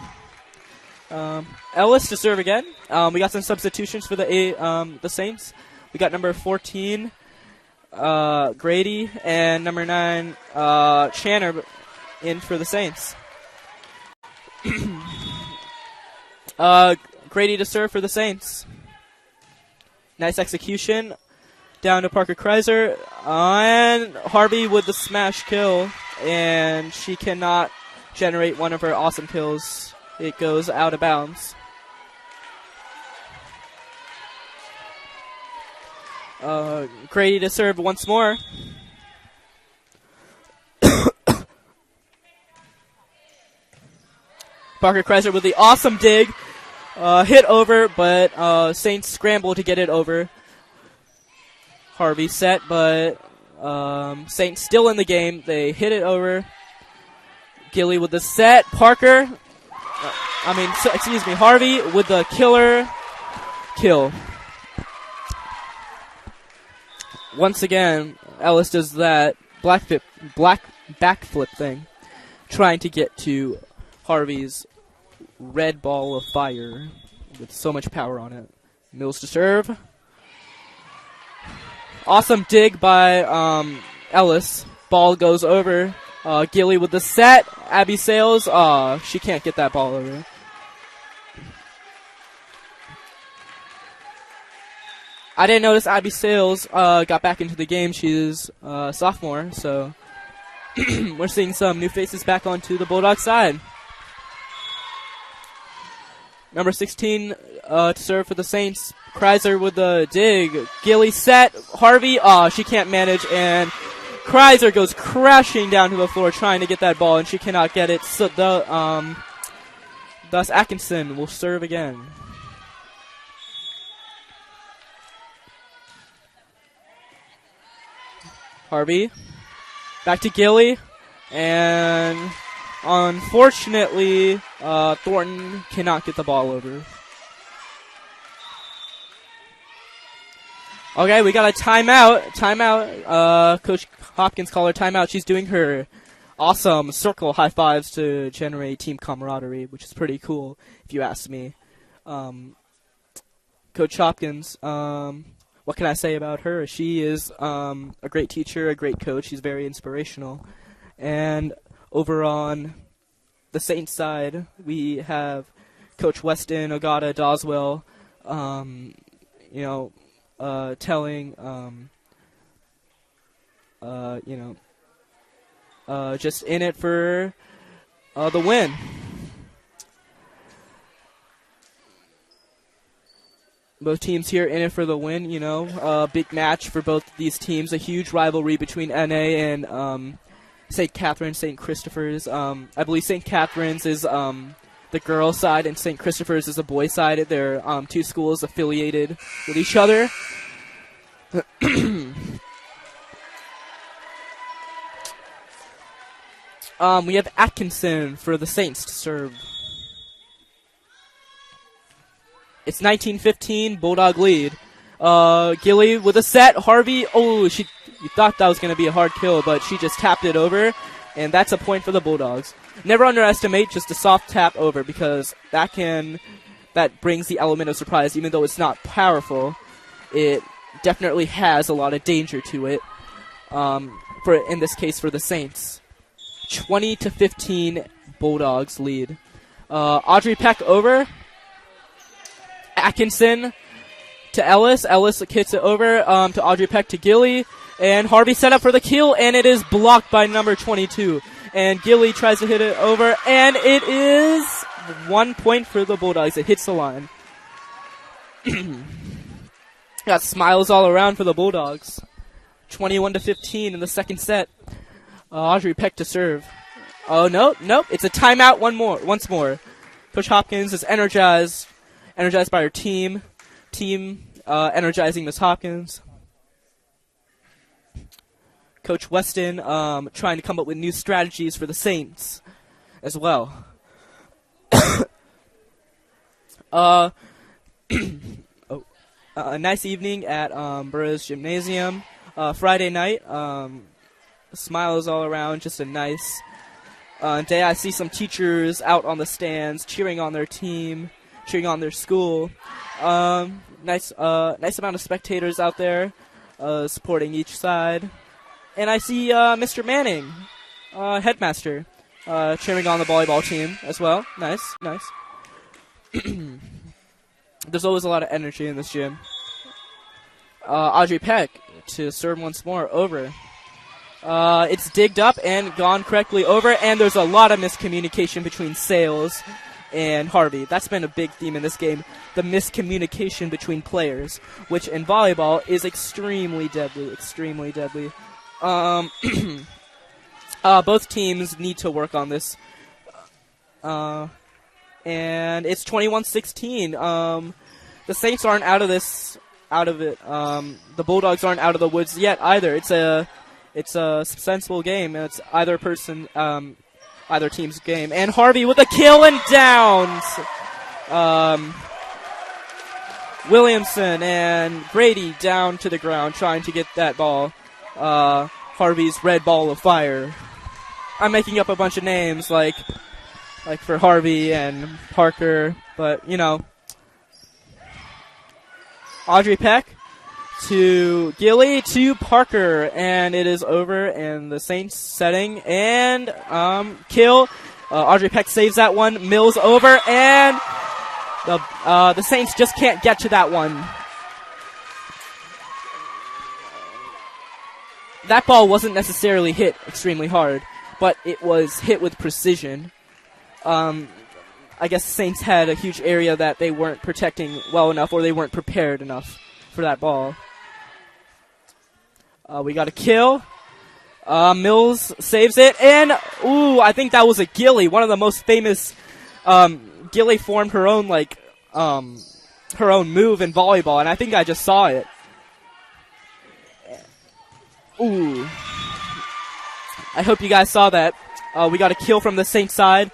Ellis to serve again. We got some substitutions for the Saints. We got number 14, Grady, and number 9, Channer, in for the Saints. Grady to serve for the Saints. Nice execution. Down to Parker Kreiser. And Harvey with the smash kill. And she cannot generate one of her awesome kills. It goes out of bounds. Grady to serve once more. Parker Kreiser with the awesome dig. Hit over, but Saints scramble to get it over. Harvey set, but Saints still in the game. They hit it over. Gilly with the set. Parker. Harvey with the killer kill. Once again, Ellis does that black backflip thing, trying to get to Harvey's red ball of fire with so much power on it. Mills to serve. Awesome dig by Ellis. Ball goes over. Gilly with the set. Abby Sales. She can't get that ball over. I didn't notice Abby Sales got back into the game. She's a sophomore, so we're seeing some new faces back onto the Bulldog side. Number 16 to serve for the Saints. Kreiser with the dig. Gilly set. Harvey. She can't manage, and Kreiser goes crashing down to the floor trying to get that ball, and she cannot get it. So thus Atkinson will serve again. Harvey. Back to Gilly. And unfortunately, Thornton cannot get the ball over. Okay, we got a timeout. Coach Hopkins called her timeout. She's doing her awesome circle high fives to generate team camaraderie, which is pretty cool, if you ask me. Coach Hopkins, what can I say about her? She is a great teacher, a great coach. She's very inspirational. And over on the Saints side, we have Coach Weston, Ogata, Doswell, telling, just in it for the win. Both teams here in it for the win, big match for both these teams, a huge rivalry between NA and St. Catharines, St. Christopher's. I believe St. Catharines is the girl side and St. Christopher's is the boy side. They're two schools affiliated with each other. We have Atkinson for the Saints to serve. It's 19-15, Bulldog lead. Gilly with a set. Harvey, you thought that was going to be a hard kill, but she just tapped it over, and that's a point for the Bulldogs. Never underestimate just a soft tap over, because that brings the element of surprise. Even though it's not powerful, it definitely has a lot of danger to it. In this case, for the Saints, 20-15, Bulldogs lead. Audrey Peck over. Atkinson to Ellis. Ellis hits it over to Audrey Peck to Gilly. And Harvey set up for the kill, and it is blocked by number 22. And Gilly tries to hit it over, and it is 1 point for the Bulldogs. It hits the line. Got smiles all around for the Bulldogs. 21-15 in the second set. Audrey Peck to serve. Oh, no. It's a timeout once more. Coach Hopkins is energized by her team. Energizing Miss Hopkins. Coach Weston trying to come up with new strategies for the Saints as well. A nice evening at Burroughs Gymnasium. Friday night. Smiles all around. Just a nice day. I see some teachers out on the stands cheering on their team, cheering on their school. Nice amount of spectators out there supporting each side. And I see Mr. Manning, headmaster, cheering on the volleyball team as well. Nice. There's always a lot of energy in this gym. Audrey Peck to serve once more over. It's digged up and gone correctly over, and there's a lot of miscommunication between Sales and Harvey. That's been a big theme in this game, the miscommunication between players, which in volleyball is extremely deadly. Both teams need to work on this. And it's 21-16. The Saints aren't out of it. The Bulldogs aren't out of the woods yet either. It's a sensible game. It's either team's game. And Harvey with a kill and downs. Williamson and Grady down to the ground trying to get that ball. Harvey's red ball of fire. I'm making up a bunch of names like for Harvey and Parker, but you know. Audrey Peck to Gilly to Parker, and it is over in the Saints setting, and kill. Audrey Peck saves that one. Mills over, and the Saints just can't get to that one. That ball wasn't necessarily hit extremely hard, but it was hit with precision. I guess the Saints had a huge area that they weren't protecting well enough, or they weren't prepared enough for that ball. We got a kill. Mills saves it, and I think that was a Gilly. One of the most famous. Gilly formed her own move in volleyball, and I think I just saw it. I hope you guys saw that. We got a kill from the Saints side,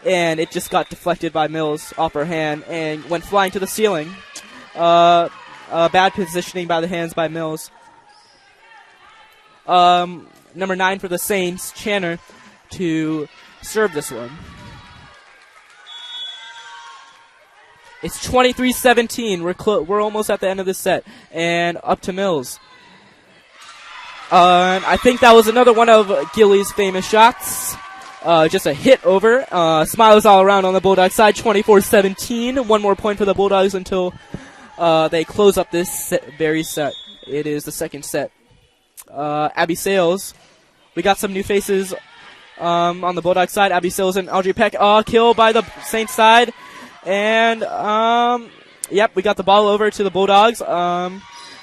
and it just got deflected by Mills off her hand and went flying to the ceiling. Bad positioning by the hands by Mills. Number 9 for the Saints, Channer, to serve this one. It's 23-17. We're almost at the end of the set, and up to Mills. I think that was another one of Gilly's famous shots. Just a hit over. Smiles all around on the Bulldogs side. 24-17. One more point for the Bulldogs until they close up this very set. It is the second set. Abby Sales. We got some new faces on the Bulldogs side. Abby Sales and Audrey Peck. Kill by the Saints side. And, we got the ball over to the Bulldogs.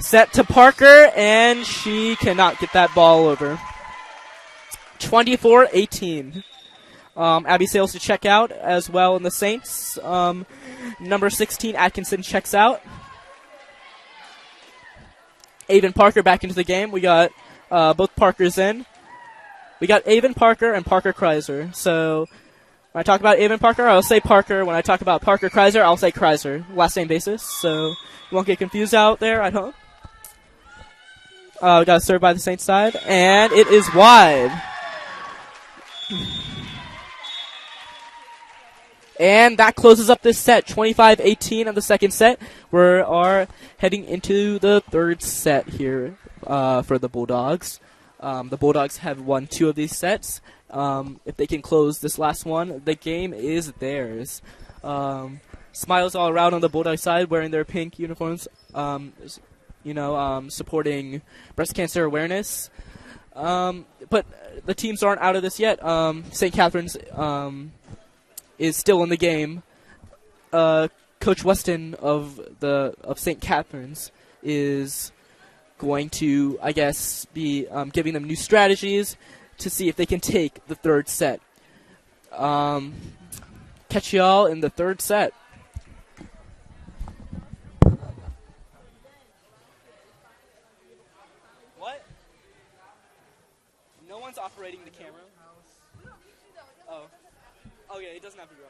Set to Parker, and she cannot get that ball over. 24-18. Abby Sales to check out as well in the Saints. Number 16, Atkinson, checks out. Avon Parker back into the game. We got both Parkers in. We got Avon Parker and Parker Kreiser. So when I talk about Avon Parker, I'll say Parker. When I talk about Parker Kreiser, I'll say Kreiser. Last name basis. So you won't get confused out there at home. We got a serve by the Saints side, and it is wide. And that closes up this set, 25-18 of the second set. We are heading into the third set here for the Bulldogs. The Bulldogs have won 2 of these sets. If they can close this last one, the game is theirs. Smiles all around on the Bulldog side, wearing their pink uniforms, supporting breast cancer awareness. But the teams aren't out of this yet. St. Catherine's is still in the game. Coach Weston of St. Catherine's is going to, I guess, be giving them new strategies to see if they can take the third set. Catch y'all in the third set. What? No one's operating the camera? Oh. Okay, it doesn't have to be on.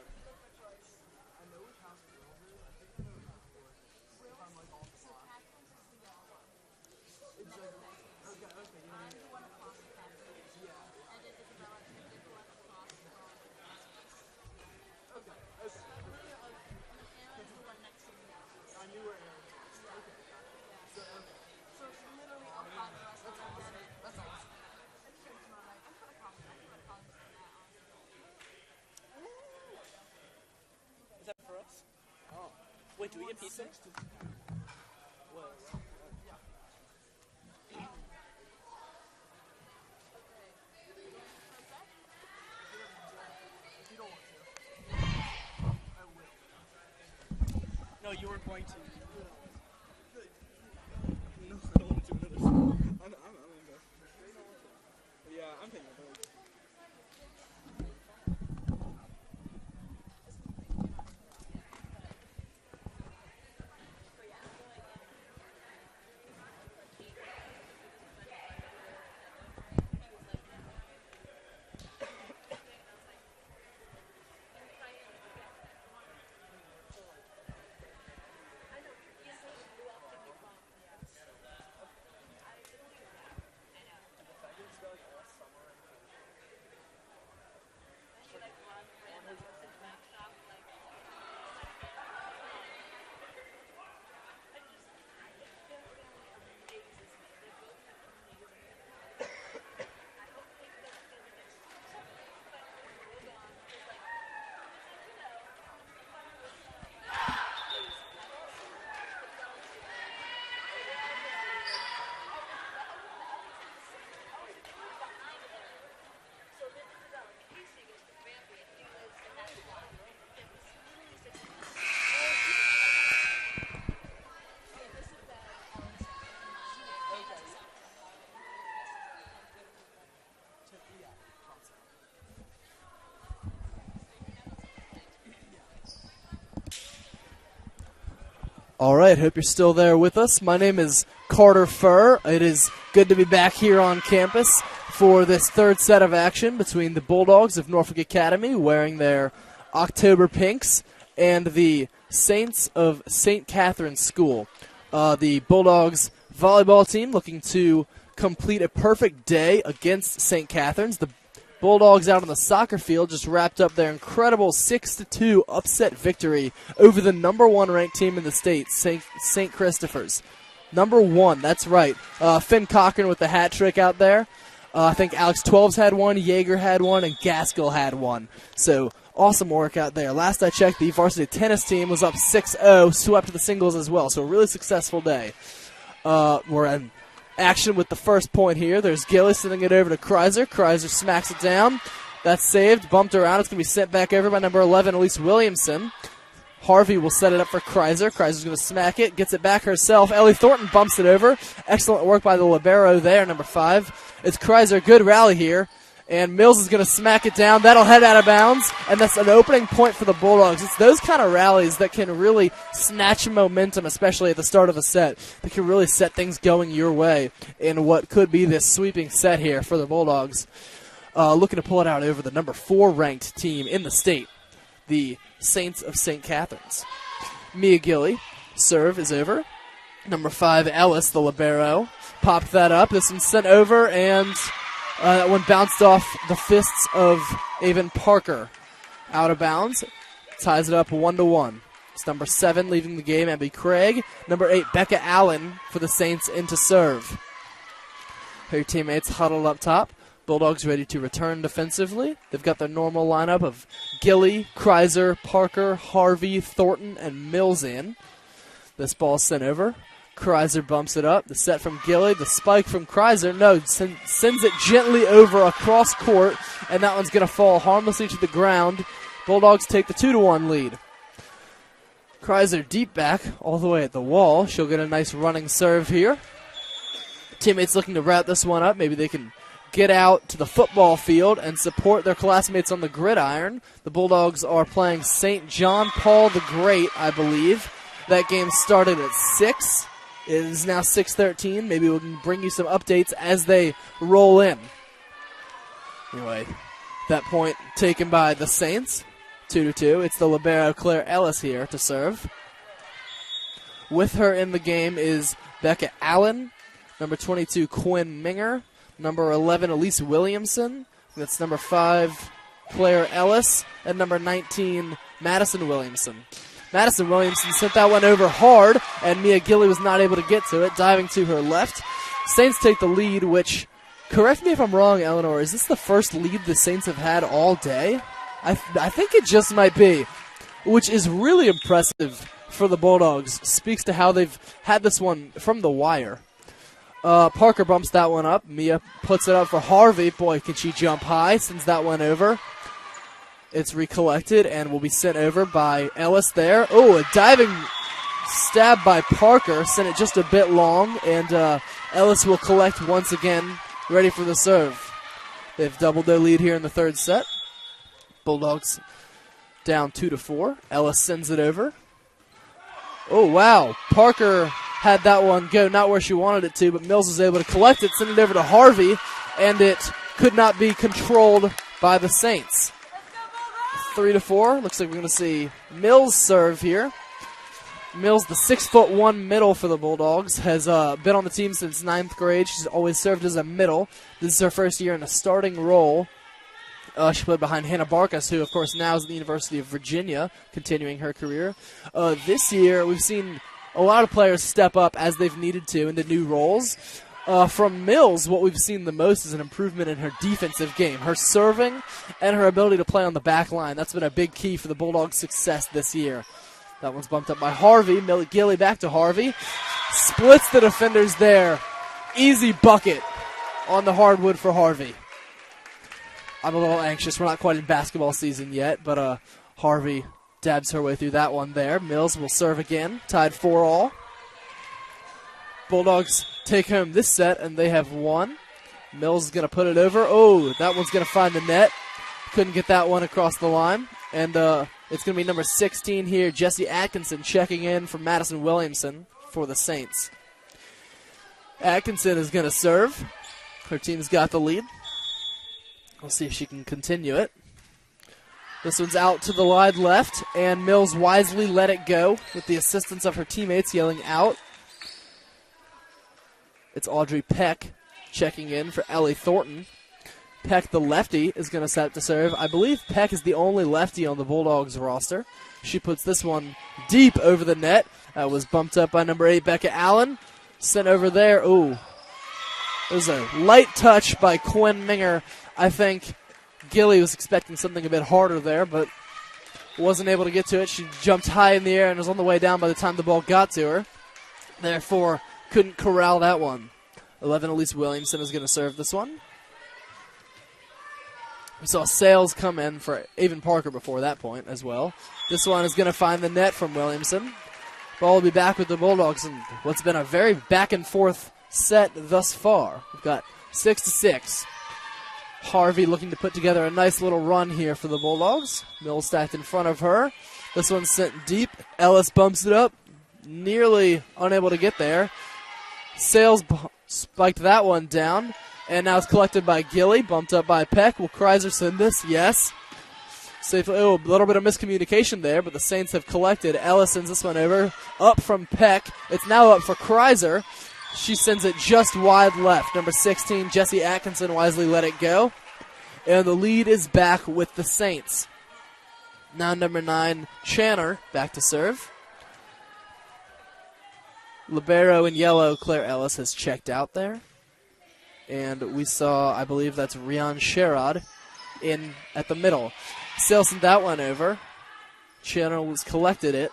Wait, do we get pizza? No, you weren't going to. No, I don't want to do another song. I'm yeah, I'm taking a break. All right, hope you're still there with us. My name is Carter Furr. It is good to be back here on campus for this third set of action between the Bulldogs of Norfolk Academy, wearing their October pinks, and the Saints of St. Catherine's School. The Bulldogs volleyball team looking to complete a perfect day against St. Catherine's. The Bulldogs out on the soccer field just wrapped up their incredible 6-2 upset victory over the number 1 ranked team in the state, St. Christopher's. Number 1, that's right. Finn Cochran with the hat trick out there. I think Alex 12's had one, Yeager had one, and Gaskell had one. So awesome work out there. Last I checked, the varsity tennis team was up 6-0, swept the singles as well. So a really successful day. We're in action with the first point here. There's Gilly sending it over to Kreiser. Kreiser smacks it down. That's saved. Bumped around. It's going to be sent back over by number 11, Elise Williamson. Harvey will set it up for Kreiser. Kreiser's going to smack it. Gets it back herself. Ellie Thornton bumps it over. Excellent work by the libero there, number 5. It's Kreiser. Good rally here. And Mills is going to smack it down. That'll head out of bounds. And that's an opening point for the Bulldogs. It's those kind of rallies that can really snatch momentum, especially at the start of a set. That can really set things going your way in what could be this sweeping set here for the Bulldogs. Looking to pull it out over the number 4 ranked team in the state, the Saints of St. Catherine's. Mia Gilly, serve is over. Number 5, Ellis, the libero, popped that up. This one's sent over, and that one bounced off the fists of Avon Parker. Out of bounds. Ties it up 1-1. It's number 7 leaving the game, Abby Craig. Number 8, Becca Allen for the Saints into serve. Her teammates huddled up top. Bulldogs ready to return defensively. They've got their normal lineup of Gilly, Kreiser, Parker, Harvey, Thornton, and Mills in. This ball's sent over. Kreiser bumps it up. The set from Gilly. The spike from Kreiser. No, sends it gently over across court, and that one's going to fall harmlessly to the ground. Bulldogs take the 2-1 lead. Kreiser deep back all the way at the wall. She'll get a nice running serve here. Teammates looking to wrap this one up. Maybe they can get out to the football field and support their classmates on the gridiron. The Bulldogs are playing St. John Paul the Great, I believe. That game started at 6. It is now 6:13. Maybe we can bring you some updates as they roll in. Anyway, that point taken by the Saints. 2-2. It's the libero Claire Ellis here to serve. With her in the game is Becca Allen, number 22 Quinn Minger, number 11 Elise Williamson. That's number 5 Claire Ellis, and number 19 Madison Williamson. Madison Williamson sent that one over hard, and Mia Gilly was not able to get to it, diving to her left. Saints take the lead, which, correct me if I'm wrong, Eleanor, is this the first lead the Saints have had all day? I think it just might be, which is really impressive for the Bulldogs. Speaks to how they've had this one from the wire. Parker bumps that one up. Mia puts it up for Harvey. Boy, can she jump high. Sends that one over. It's recollected and will be sent over by Ellis there. Oh, a diving stab by Parker. Sent it just a bit long, and Ellis will collect once again, ready for the serve. They've doubled their lead here in the third set. Bulldogs down 2-4. Ellis sends it over. Oh, wow. Parker had that one go not where she wanted it to, but Mills was able to collect it, send it over to Harvey, and it could not be controlled by the Saints. 3-4. Looks like we're going to see Mills serve here. Mills, the 6'1" middle for the Bulldogs, has been on the team since 9th grade. She's always served as a middle. This is her first year in a starting role. She played behind Hannah Barkas, who, of course, now is at the University of Virginia, continuing her career. This year, we've seen a lot of players step up as they've needed to into new roles. From Mills, what we've seen the most is an improvement in her defensive game, her serving, and her ability to play on the back line. That's been a big key for the Bulldogs' success this year. That one's bumped up by Harvey. Gilly back to Harvey. Splits the defenders there. Easy bucket on the hardwood for Harvey. I'm a little anxious. We're not quite in basketball season yet, but Harvey dabs her way through that one there. Mills will serve again. Tied 4-all. Bulldogs take home this set, and they have won. Mills is going to put it over. Oh, that one's going to find the net. Couldn't get that one across the line. And it's going to be number 16 here, Jessie Atkinson, checking in for Madison Williamson for the Saints. Atkinson is going to serve. Her team's got the lead. We'll see if she can continue it. This one's out to the wide left, and Mills wisely let it go with the assistance of her teammates yelling out. It's Audrey Peck checking in for Ellie Thornton. Peck, the lefty, is going to set to serve. I believe Peck is the only lefty on the Bulldogs roster. She puts this one deep over the net. That was bumped up by number 8, Becca Allen. Sent over there. Ooh. It was a light touch by Quinn Minger. I think Gilly was expecting something a bit harder there, but wasn't able to get to it. She jumped high in the air and was on the way down by the time the ball got to her. Therefore, couldn't corral that one. 11, Elise Williamson is going to serve this one. We saw Sales come in for Avon Parker before that point as well. This one is going to find the net from Williamson. Ball will be back with the Bulldogs in what's been a very back-and-forth set thus far. We've got 6-6. Harvey looking to put together a nice little run here for the Bulldogs. Mills stacked in front of her. This one's sent deep. Ellis bumps it up. Nearly unable to get there. Sales spiked that one down. And now it's collected by Gilly, bumped up by Peck. Will Kreiser send this? Yes. Safely. Oh, a little bit of miscommunication there, but the Saints have collected. Ellis sends this one over. Up from Peck. It's now up for Kreiser. She sends it just wide left. Number 16, Jessie Atkinson, wisely let it go. And the lead is back with the Saints. Now number 9, Channer, back to serve. Libero in yellow, Claire Ellis has checked out there. And we saw, I believe that's Rian Sherrod in at the middle. Sales sent that one over. Channer was collected it.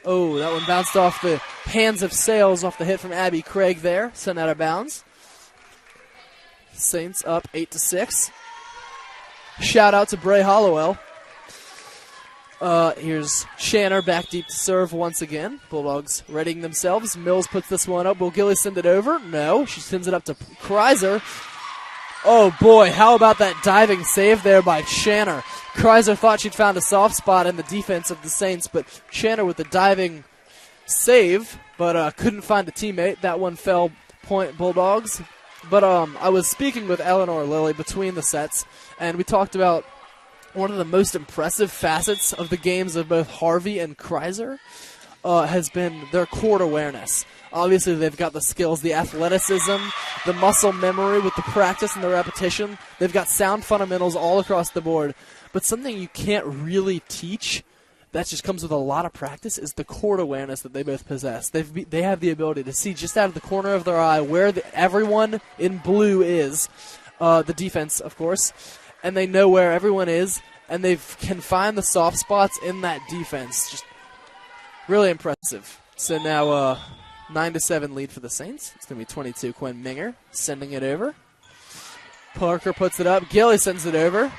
Oh, that one bounced off the hands of Sales off the hit from Abby Craig there. Sent out of bounds. Saints up 8-6. Shout out to Bray Hollowell. Here's Channer back deep to serve once again. Bulldogs readying themselves. Mills puts this one up. Will Gilly send it over? No. She sends it up to Kreiser. Oh, boy. How about that diving save there by Channer? Kreiser thought she'd found a soft spot in the defense of the Saints, but Channer with the diving save, but couldn't find a teammate. That one fell point Bulldogs. But I was speaking with Eleanor Lilly between the sets, and we talked about one of the most impressive facets of the games of both Harvey and Kreiser has been their court awareness. Obviously, they've got the skills, the athleticism, the muscle memory with the practice and the repetition. They've got sound fundamentals all across the board. But something you can't really teach that just comes with a lot of practice is the court awareness that they both possess. They have the ability to see just out of the corner of their eye where everyone in blue is, the defense, of course, and they know where everyone is, and they can find the soft spots in that defense. Just Really impressive. So now 9-7 lead for the Saints. It's going to be 22 Quinn Minger sending it over. Parker puts it up. Gilly sends it over.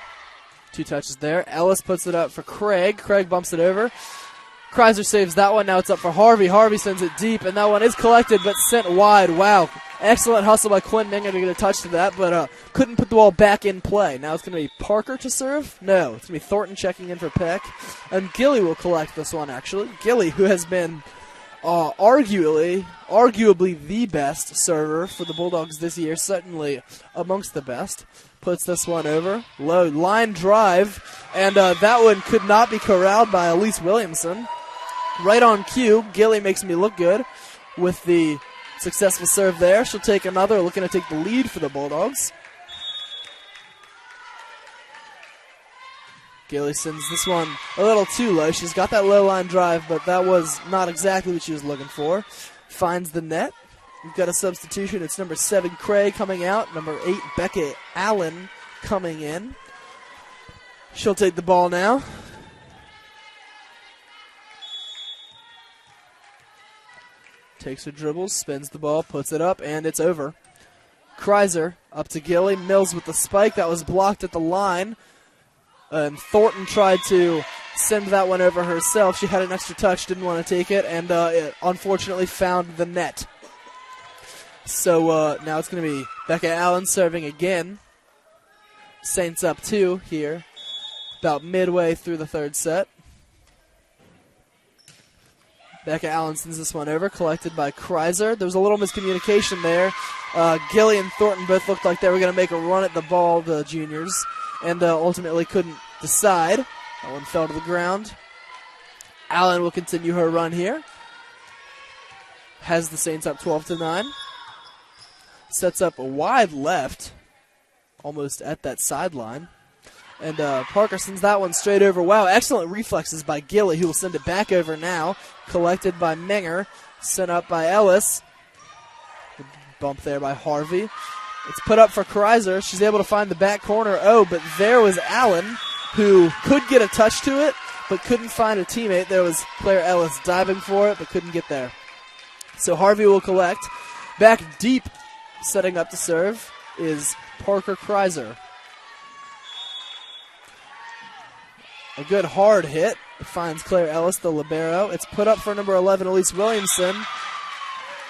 2 touches there. Ellis puts it up for Craig. Craig bumps it over. Kreiser saves that one. Now it's up for Harvey. Harvey sends it deep, and that one is collected but sent wide. Wow. Excellent hustle by Quinn Minger to get a touch to that, but couldn't put the ball back in play. Now it's going to be Parker to serve? No, it's going to be Thornton checking in for Peck. And Gilly will collect this one, actually. Gilly, who has been arguably the best server for the Bulldogs this year, certainly amongst the best, puts this one over. Low line drive, and that one could not be corralled by Elise Williamson. Right on cue, Gilly makes me look good with the successful serve there. She'll take another, looking to take the lead for the Bulldogs. Gilly sends this one a little too low. She's got that low line drive, but that was not exactly what she was looking for. Finds the net. We've got a substitution. It's number 7, Craig, coming out. Number 8, Becca Allen, coming in. She'll take the ball now. Takes her dribbles, spins the ball, puts it up, and it's over. Kreiser up to Gilly. Mills with the spike. That was blocked at the line. And Thornton tried to send that one over herself. She had an extra touch, didn't want to take it, and it unfortunately found the net. So now it's going to be Becca Allen serving again. Saints up 2 here, about midway through the third set. Becca Allen sends this one over, collected by Kreiser. There was a little miscommunication there. Gilly and Thornton both looked like they were going to make a run at the ball, the juniors, and ultimately couldn't decide. That one fell to the ground. Allen will continue her run here. Has the Saints up 12-9. Sets up a wide left, almost at that sideline. And Parker sends that one straight over. Wow, excellent reflexes by Gilly, who will send it back over now. Collected by Minger. Sent up by Ellis. Bump there by Harvey. It's put up for Kreiser. She's able to find the back corner. Oh, but there was Allen, who could get a touch to it, but couldn't find a teammate. There was Claire Ellis diving for it, but couldn't get there. So Harvey will collect. Back deep, setting up to serve, is Parker Kreiser. A good hard hit. It finds Claire Ellis, the libero. It's put up for number 11, Elise Williamson.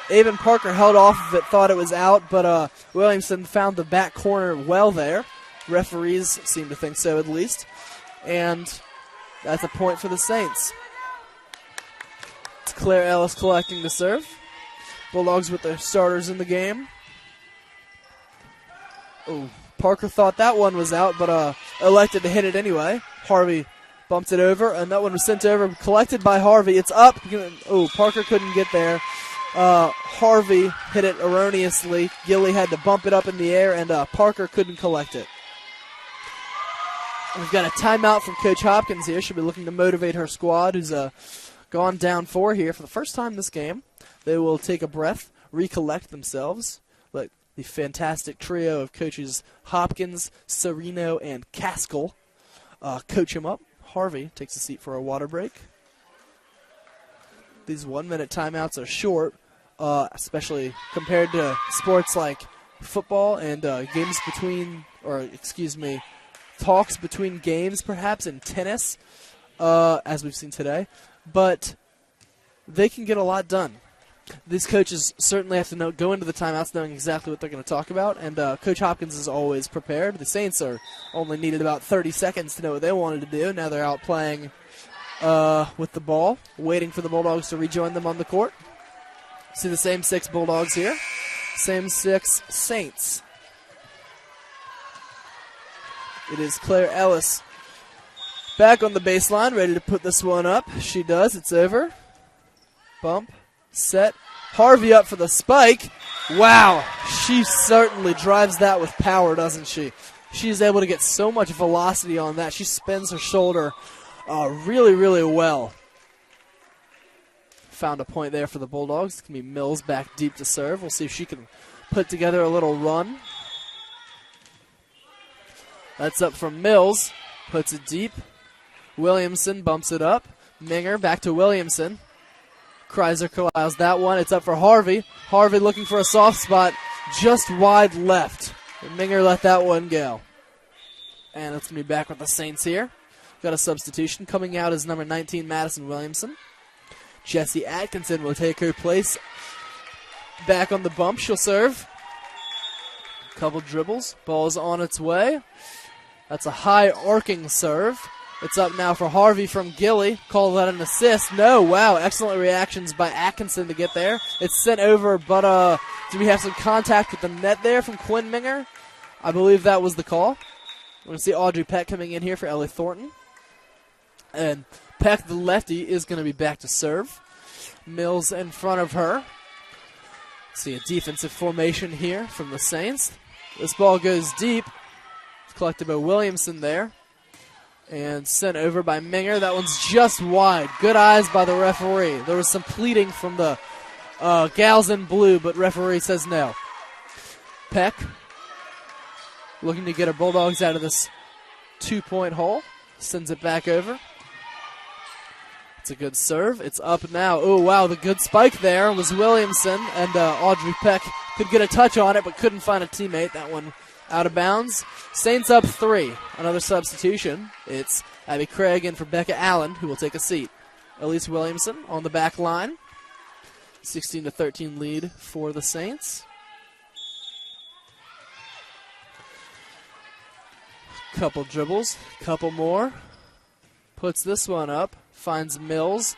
Avon Parker held off of it, thought it was out, but Williamson found the back corner well there. Referees seem to think so, at least. And that's a point for the Saints. It's Claire Ellis collecting the serve. Bulldogs with their starters in the game. Oh, Parker thought that one was out, but elected to hit it anyway. Harvey bumped it over, and that one was sent over, collected by Harvey. It's up. Oh, Parker couldn't get there. Harvey hit it erroneously. Gilly had to bump it up in the air, and Parker couldn't collect it. We've got a timeout from Coach Hopkins here. She'll be looking to motivate her squad, who's gone down 4 here for the first time this game. They will take a breath, recollect themselves. Let the fantastic trio of coaches Hopkins, Serino, and Caskell coach him up. Harvey takes a seat for a water break. These 1-minute timeouts are short, especially compared to sports like football and talks between games perhaps in tennis, as we've seen today. But they can get a lot done. These coaches certainly have to go into the timeouts knowing exactly what they're going to talk about, and Coach Hopkins is always prepared. The Saints only needed about 30 seconds to know what they wanted to do. Now they're out playing with the ball, waiting for the Bulldogs to rejoin them on the court. See the same 6 Bulldogs here, same 6 Saints. It is Claire Ellis back on the baseline, ready to put this one up. She does. It's over. Bump. Set. Harvey up for the spike. Wow. She certainly drives that with power, doesn't she? She's able to get so much velocity on that. She spins her shoulder really, really well. Found a point there for the Bulldogs. It's going to be Mills back deep to serve. We'll see if she can put together a little run. That's up from Mills. Puts it deep. Williamson bumps it up. Minger back to Williamson. Kreiser allows that one. It's up for Harvey. Harvey looking for a soft spot just wide left. And Minger let that one go. And it's going to be back with the Saints here. Got a substitution. Coming out is number 19, Madison Williamson. Jessie Atkinson will take her place. Back on the bump. She'll serve. Couple dribbles. Ball's on its way. That's a high arcing serve. It's up now for Harvey from Gilly. Call that an assist. No, wow. Excellent reactions by Atkinson to get there. It's sent over, but do we have some contact with the net there from Quinn Minger? I believe that was the call. We're going to see Audrey Peck coming in here for Ellie Thornton. And Peck, the lefty, is going to be back to serve. Mills in front of her. See a defensive formation here from the Saints. This ball goes deep. It's collected by Williamson there. And sent over by Minger. That one's just wide. Good eyes by the referee. There was some pleading from the gals in blue, but referee says no. Peck looking to get her Bulldogs out of this 2-point hole. Sends it back over. It's a good serve. It's up now. Oh, wow, the good spike there was Williamson, and Audrey Peck could get a touch on it, but couldn't find a teammate. That one out of bounds. Saints up 3. Another substitution. It's Abby Craig in for Becca Allen, who will take a seat. Elise Williamson on the back line. 16-13 lead for the Saints. Couple dribbles. Couple more. Puts this one up. Finds Mills.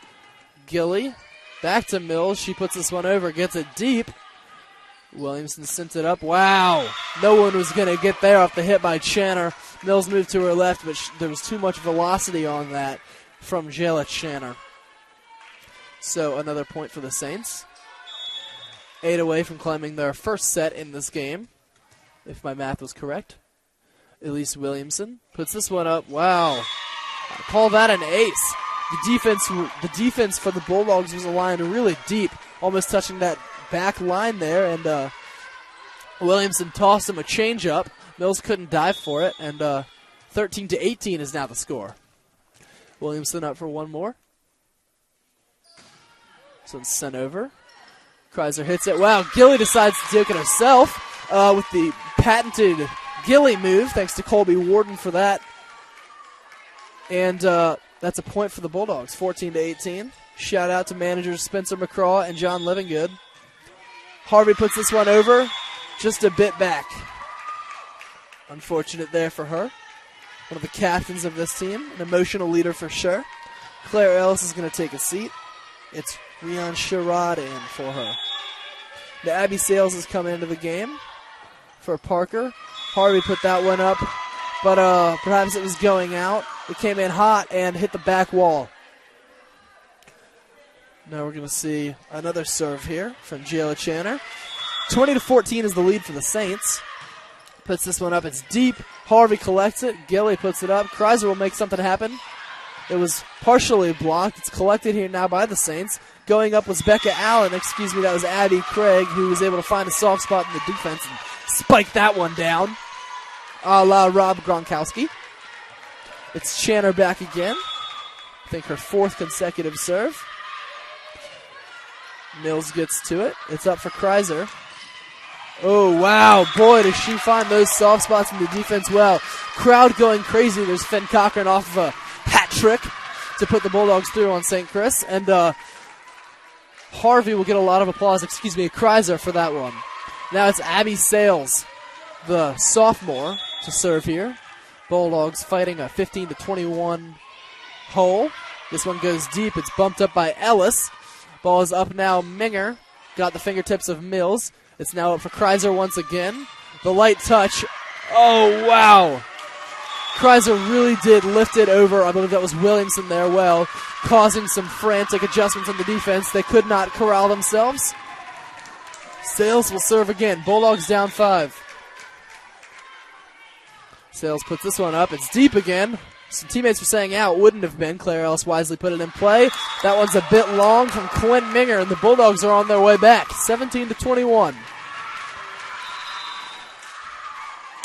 Gilly. Back to Mills. She puts this one over. Gets it deep. Williamson sent it up. Wow. No one was going to get there off the hit by Channer. Mills moved to her left, but there was too much velocity on that from Jayla Channer. So another point for the Saints. 8 away from climbing their first set in this game, if my math was correct. Elise Williamson puts this one up. Wow. I call that an ace. The defense for the Bulldogs was aligned really deep, almost touching that back line there, and Williamson tossed him a changeup. Mills couldn't dive for it, and 13-18 is now the score. Williamson up for one more. So it's sent over. Kreiser hits it. Wow, Gilly decides to take it herself with the patented Gilly move, thanks to Colby Warden for that. And that's a point for the Bulldogs, 14-18. Shout out to managers Spencer McCraw and John Livingood. Harvey puts this one over, just a bit back. Unfortunate there for her. One of the captains of this team, an emotional leader for sure. Claire Ellis is going to take a seat. It's Rian Sherrod in for her. The Abby Sales is coming into the game for Parker. Harvey put that one up, but perhaps it was going out. It came in hot and hit the back wall. Now we're going to see another serve here from Jayla Channer. 20-14 is the lead for the Saints. Puts this one up. It's deep. Harvey collects it. Gilly puts it up. Kreiser will make something happen. It was partially blocked. It's collected here now by the Saints. Going up was Becca Allen. Excuse me, that was Abby Craig, who was able to find a soft spot in the defense and spike that one down. A la Rob Gronkowski. It's Channer back again. I think her 4th consecutive serve. Mills gets to it. It's up for Kreiser. Oh, wow. Boy, does she find those soft spots in the defense well. Crowd going crazy. There's Finn Cochran off of a hat trick to put the Bulldogs through on St. Chris. And Harvey will get a lot of applause. Excuse me, Kreiser for that one. Now it's Abby Sales, the sophomore, to serve here. Bulldogs fighting a 15-21 hole. This one goes deep. It's bumped up by Ellis. Ball is up now. Minger got the fingertips of Mills. It's now up for Kreiser once again. The light touch. Oh, wow. Kreiser really did lift it over. I believe that was Williamson there, well, causing some frantic adjustments on the defense. They could not corral themselves. Sales will serve again. Bulldogs down 5. Sales puts this one up. It's deep again. Some teammates were saying out. Wouldn't have been. Claire Ellis wisely put it in play. That one's a bit long from Quinn Minger, and the Bulldogs are on their way back. 17-21.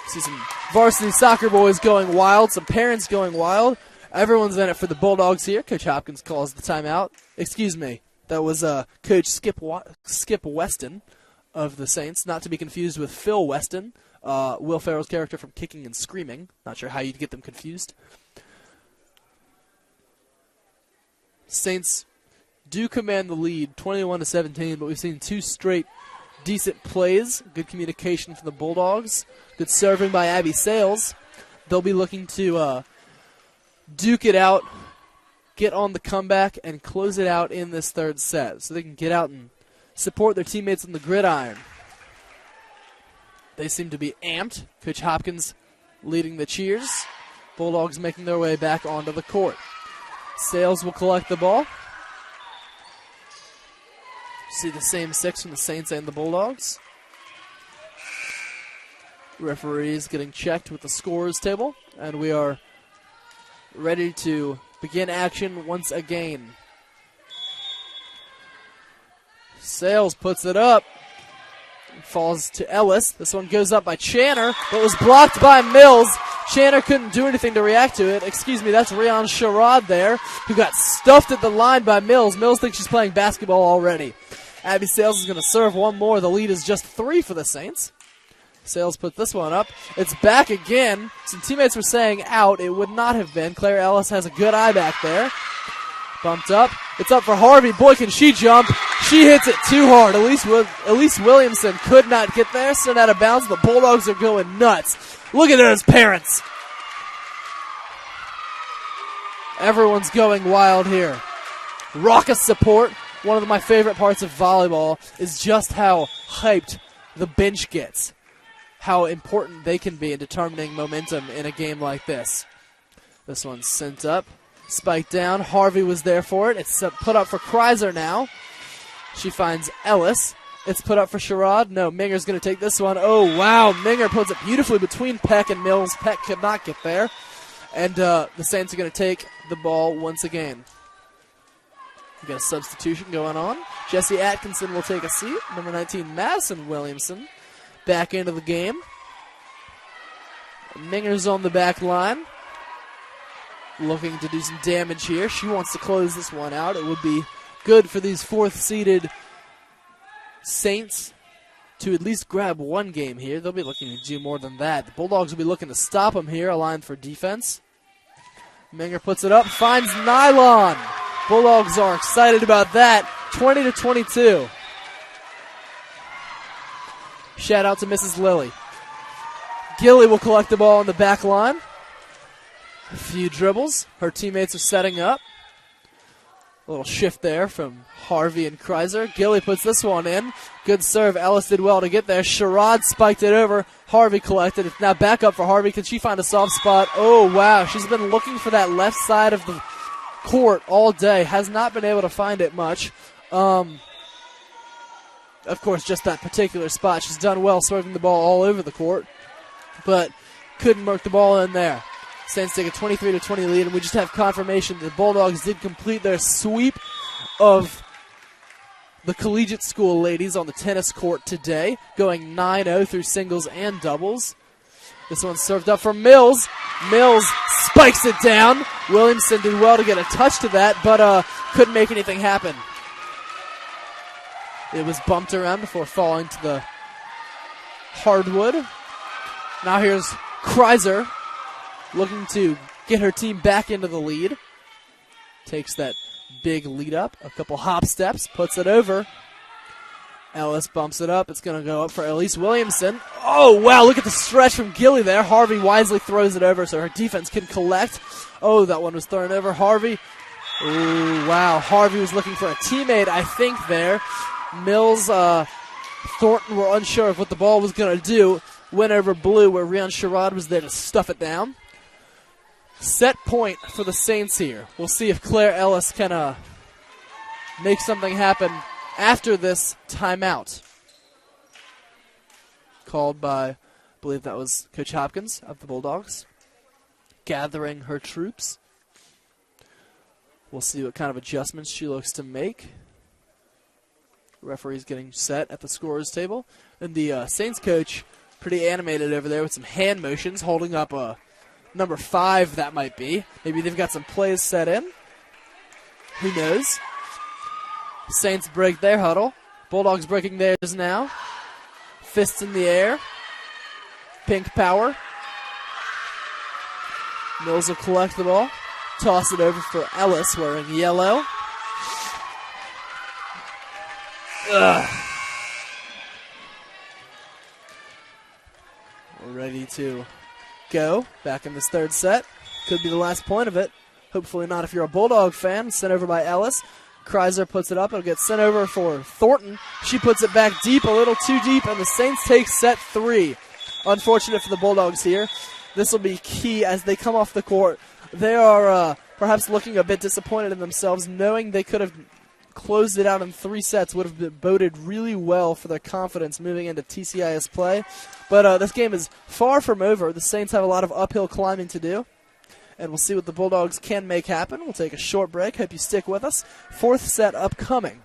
See some varsity soccer boys going wild, some parents going wild. Everyone's in it for the Bulldogs here. Coach Hopkins calls the timeout. Excuse me. That was Coach Skip Weston of the Saints, not to be confused with Phil Weston, Will Ferrell's character from Kicking and Screaming. Not sure how you'd get them confused. Saints do command the lead, 21-17, but we've seen 2 straight decent plays. Good communication from the Bulldogs. Good serving by Abby Sales. They'll be looking to duke it out, get on the comeback, and close it out in this third set so they can get out and support their teammates on the gridiron. They seem to be amped. Coach Hopkins leading the cheers. Bulldogs making their way back onto the court. Sales will collect the ball. See the same 6 from the Saints and the Bulldogs. Referees getting checked with the scorers table, and we are ready to begin action once again. Sales puts it up. Falls to Ellis. This one goes up by Channer, but was blocked by Mills. Channer couldn't do anything to react to it. Excuse me, that's Rian Sherrod there, who got stuffed at the line by Mills. Mills thinks she's playing basketball already. Abby Sales is going to serve one more. The lead is just 3 for the Saints. Sales put this one up. It's back again. Some teammates were saying out. It would not have been. Claire Ellis has a good eye back there. Bumped up. It's up for Harvey. Boy, can she jump. She hits it too hard. Elise Williamson could not get there. Sent out of bounds. The Bulldogs are going nuts. Look at those parents. Everyone's going wild here. Raucous support. One of my favorite parts of volleyball is just how hyped the bench gets. How important they can be in determining momentum in a game like this. This one's sent up. Spiked down. Harvey was there for it. It's put up for Kreiser now. She finds Ellis. It's put up for Sherrod. No, Minger's going to take this one. Oh, wow. Minger puts it beautifully between Peck and Mills. Peck could not get there. And the Saints are going to take the ball once again. We got a substitution going on. Jesse Atkinson will take a seat. Number 19, Madison Williamson, back into the game. Minger's on the back line, looking to do some damage here. She wants to close this one out. It would be good for these 4th-seeded Saints to at least grab one game here. They'll be looking to do more than that. The Bulldogs will be looking to stop them here, aligned for defense. Minger puts it up, finds Nylon. Bulldogs are excited about that. 20-22. Shout out to Mrs. Lilly. Gilly will collect the ball on the back line. A few dribbles. Her teammates are setting up. A little shift there from Harvey and Kreiser. Gilly puts this one in. Good serve. Ellis did well to get there. Sherrod spiked it over. Harvey collected. It's now back up for Harvey. Can she find a soft spot? Oh, wow. She's been looking for that left side of the court all day. Has not been able to find it much. Of course, just that particular spot. She's done well serving the ball all over the court, but couldn't work the ball in there. Saints take a 23-20 lead, and we just have confirmation that the Bulldogs did complete their sweep of the collegiate school ladies on the tennis court today, going 9-0 through singles and doubles. This one's served up for Mills. Mills spikes it down. Williamson did well to get a touch to that, but couldn't make anything happen. It was bumped around before falling to the hardwood. Now here's Kreiser looking to get her team back into the lead. Takes that big lead up, a couple hop steps, puts it over. Ellis bumps it up. It's going to go up for Elise Williamson. Oh, wow, look at the stretch from Gilly there. Harvey wisely throws it over so her defense can collect. Oh, that one was thrown over. Harvey. Ooh, wow. Harvey was looking for a teammate, I think, there. Mills, Thornton were unsure of what the ball was going to do. Went over blue where Rian Sherrod was there to stuff it down. Set point for the Saints here. We'll see if Claire Ellis can make something happen after this timeout. Called by, I believe that was Coach Hopkins of the Bulldogs, gathering her troops. We'll see what kind of adjustments she looks to make. Referee's getting set at the scorer's table. And the Saints coach, pretty animated over there with some hand motions, holding up a number 5, that might be. Maybe they've got some plays set in. Who knows? Saints break their huddle. Bulldogs breaking theirs now. Fists in the air. Pink power. Mills will collect the ball. Toss it over for Ellis wearing yellow. Ugh. We're ready to go. Back in this third set. Could be the last point of it. Hopefully not if you're a Bulldog fan. Sent over by Ellis. Kreiser puts it up. It'll get sent over for Thornton. She puts it back deep, a little too deep, and the Saints take set 3. Unfortunate for the Bulldogs here. This will be key as they come off the court. They are perhaps looking a bit disappointed in themselves, knowing they could have closed it out in 3 sets. Would have boded really well for their confidence moving into TCIS play. But this game is far from over. The Saints have a lot of uphill climbing to do. And we'll see what the Bulldogs can make happen. We'll take a short break. Hope you stick with us. 4th set upcoming.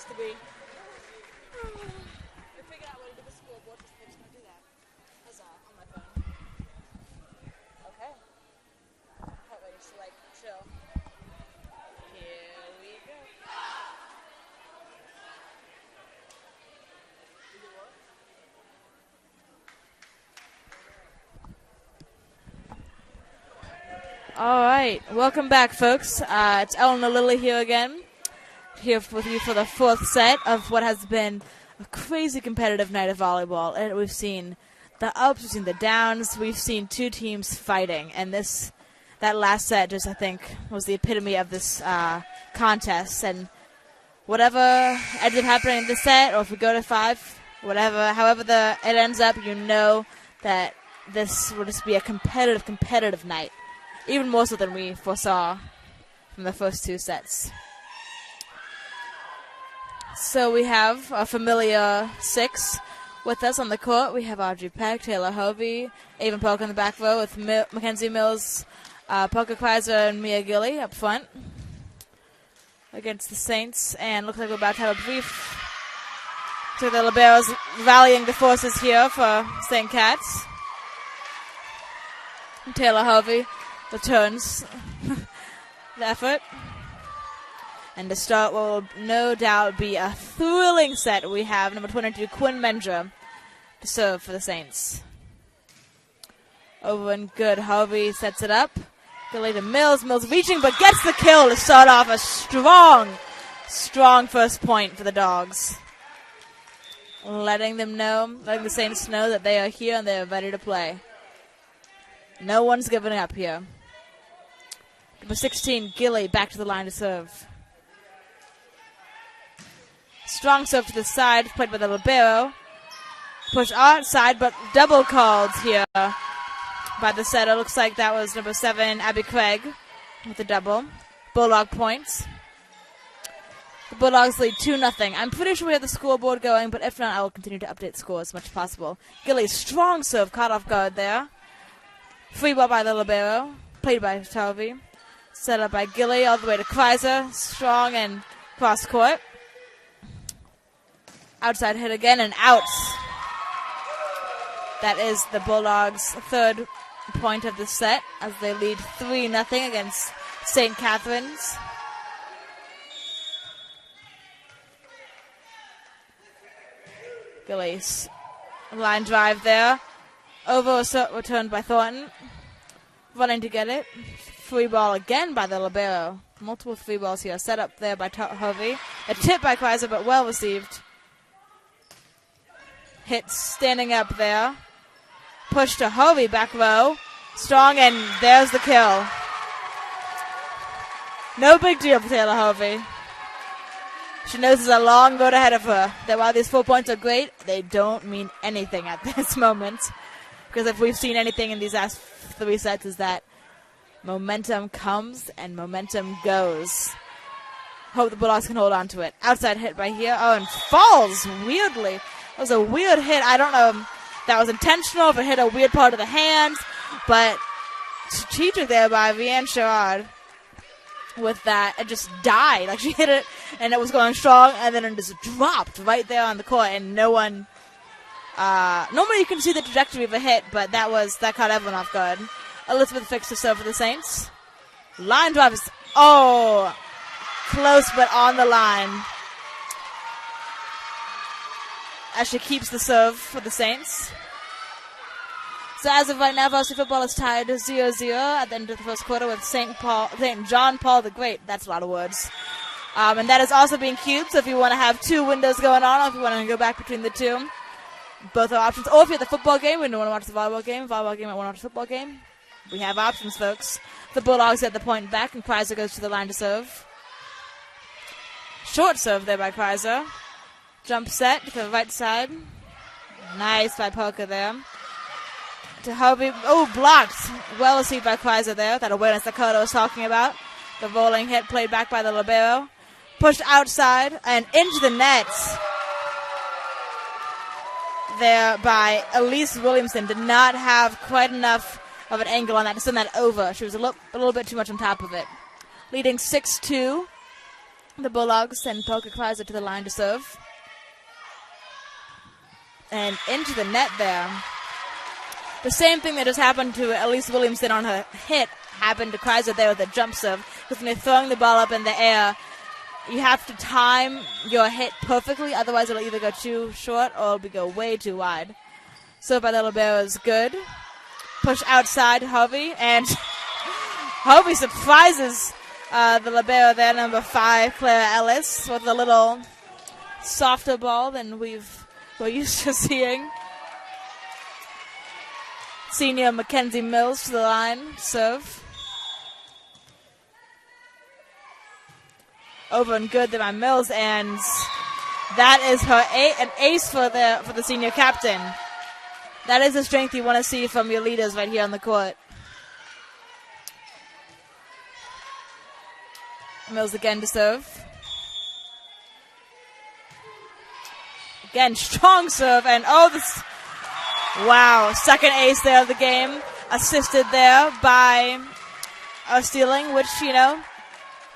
To be. I figured out what to do with scoreboard. Just gonna do that. That's on my phone. Okay. That way, just like chill. Here we go. All right, welcome back, folks. It's Eleanor Lilly here again. Here with you for the 4th set of what has been a crazy competitive night of volleyball. And we've seen the ups, we've seen the downs, we've seen 2 teams fighting. And that last set just, I think, was the epitome of this contest. And whatever ends up happening in this set, or if we go to 5, however it ends up, you know that this will just be a competitive night. Even more so than we foresaw from the first 2 sets. So we have a familiar 6 with us on the court. We have Audrey Peck, Taylor Hovey, Avon Polk in the back row with Mackenzie Mills, Polka Kreiser, and Mia Gilly up front against the Saints. And looks like we're about to have a brief. So the Liberos rallying the forces here for St. Cat's. Taylor Hovey returns the effort. And to start what will no doubt be a thrilling set, we have number 22, Quinn Mendra, to serve for the Saints. Over and good. Harvey sets it up. Gilly to Mills. Mills reaching, but gets the kill to start off a strong first point for the Dogs. Letting the Saints know that they are here and they are ready to play. No one's giving up here. Number 16, Gilly, back to the line to serve. Strong serve to the side, played by the libero. Push outside, but double called here by the setter. Looks like that was number 7, Abby Craig, with the double. Bulldog points. The Bulldogs lead 2-0. I'm pretty sure we have the scoreboard going, but if not, I will continue to update the score as much as possible. Gilly's strong serve, caught off guard there. Free ball by the libero, played by Talvi. Set up by Gilly all the way to Kreiser. Strong and cross court. Outside hit again and out. That is the Bulldogs' third point of the set as they lead 3-0 against St. Catherine's. Gilly's line drive there. Over returned by Thornton. Running to get it. Free ball again by the libero. Multiple free balls here. Set up there by Hovey. A tip by Kreiser, but well received. Hit standing up there. Push to Hovey, back row. Strong, and there's the kill. No big deal for Taylor Hovey. She knows there's a long road ahead of her. That while these 4 points are great, they don't mean anything at this moment. Because if we've seen anything in these last 3 sets is that momentum comes and momentum goes. Hope the Bulldogs can hold on to it. Outside hit right here. Oh, and falls weirdly. That was a weird hit. I don't know if that was intentional, if it hit a weird part of the hand. But strategic there by Vianne Sherrod with that. It just died. Like, she hit it, and it was going strong, and then it just dropped right there on the court, and no one... normally you can see the trajectory of a hit, but that caught everyone off guard. Elizabeth fixed to serve for the Saints. Line drive is, close but on the line. As she keeps the serve for the Saints. So as of right now, varsity football is tied 0-0 at the end of the first quarter with St. John Paul the Great. That's a lot of words. And that is also being cubed, so if you want to have 2 windows going on, or if you want to go back between the 2, both are options. Or if you're at the football game and you want to watch the volleyball game and want to watch the football game, we have options, folks. The Bulldogs at the point back, and Kreiser goes to the line to serve. Short serve there by Kreiser. Jump set to the right side. Nice by Polka there. To Hovey. Oh, blocked. Well received by Kreiser there. That awareness that Kodo was talking about. The rolling hit played back by the libero. Pushed outside and into the net. There by Elise Williamson. Did not have quite enough of an angle on that to send that over. She was a little bit too much on top of it. Leading 6-2. The Bulldogs send Polka Kreiser to the line to serve. And into the net there. The same thing that just happened to Elise Williamson on her hit happened to Kreiser there with a jump serve. Because when you're throwing the ball up in the air, you have to time your hit perfectly. Otherwise, it'll either go too short or it'll go way too wide. Serve by the libero is good. Push outside Hovey. And Hovey surprises the libero there, number 5, Clara Ellis, with a little softer ball than we're used to seeing. Senior Mackenzie Mills to the line, serve. Over and good there by Mills, and that is her an ace for the senior captain. That is the strength you want to see from your leaders right here on the court. Mills again to serve. Again, strong serve, and wow, second ace there of the game. Assisted there by stealing, which,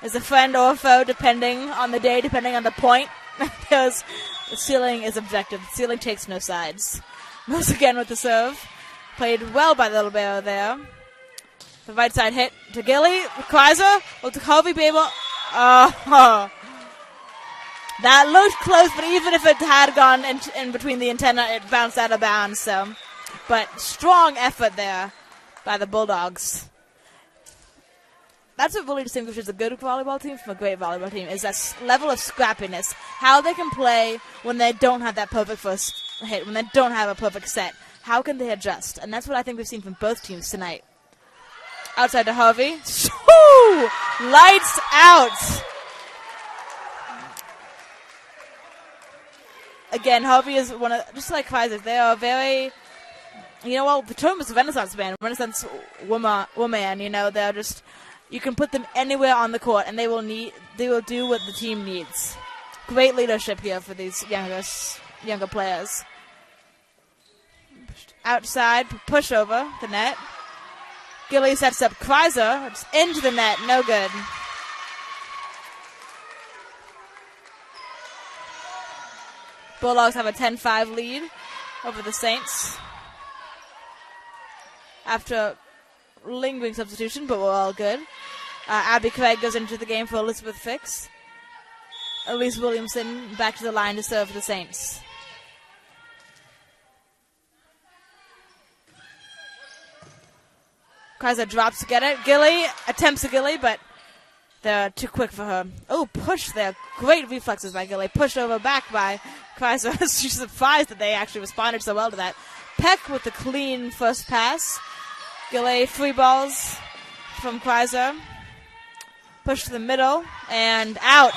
is a friend or a foe depending on the day, depending on the point. Because the stealing is objective. The stealing takes no sides. Mills again with the serve. Played well by the libero there. The right side hit to Gilly. Kreiser. Will Hovey be able... that looked close, but even if it had gone in between the antenna, it bounced out of bounds. So, but strong effort there by the Bulldogs. That's what really distinguishes a good volleyball team from a great volleyball team, is that level of scrappiness. How they can play when they don't have that perfect first hit, when they don't have a perfect set. How can they adjust? And that's what I think we've seen from both teams tonight. Outside to Harvey. Lights out. again, Harvey is one of, just like Kaiser, they are very, the term is Renaissance man, Renaissance woman, they're just, you can put them anywhere on the court and they will do what the team needs. Great leadership here for these younger players. Outside, push over the net. Gilly sets up Kreiser, it's into the net, no good. Bulldogs have a 10-5 lead over the Saints after lingering substitution, but we're all good. Abby Craig goes into the game for Elizabeth Fix. Elise Williamson back to the line to serve the Saints. Kaiser drops to get it. Gilly attempts a Gilly, but they're too quick for her. Oh, push there. Great reflexes by Gilly. Pushed over back by Kaiser. She's surprised that they actually responded so well to that. Peck with the clean first pass. Gilly, free balls from Kaiser. Push to the middle and out.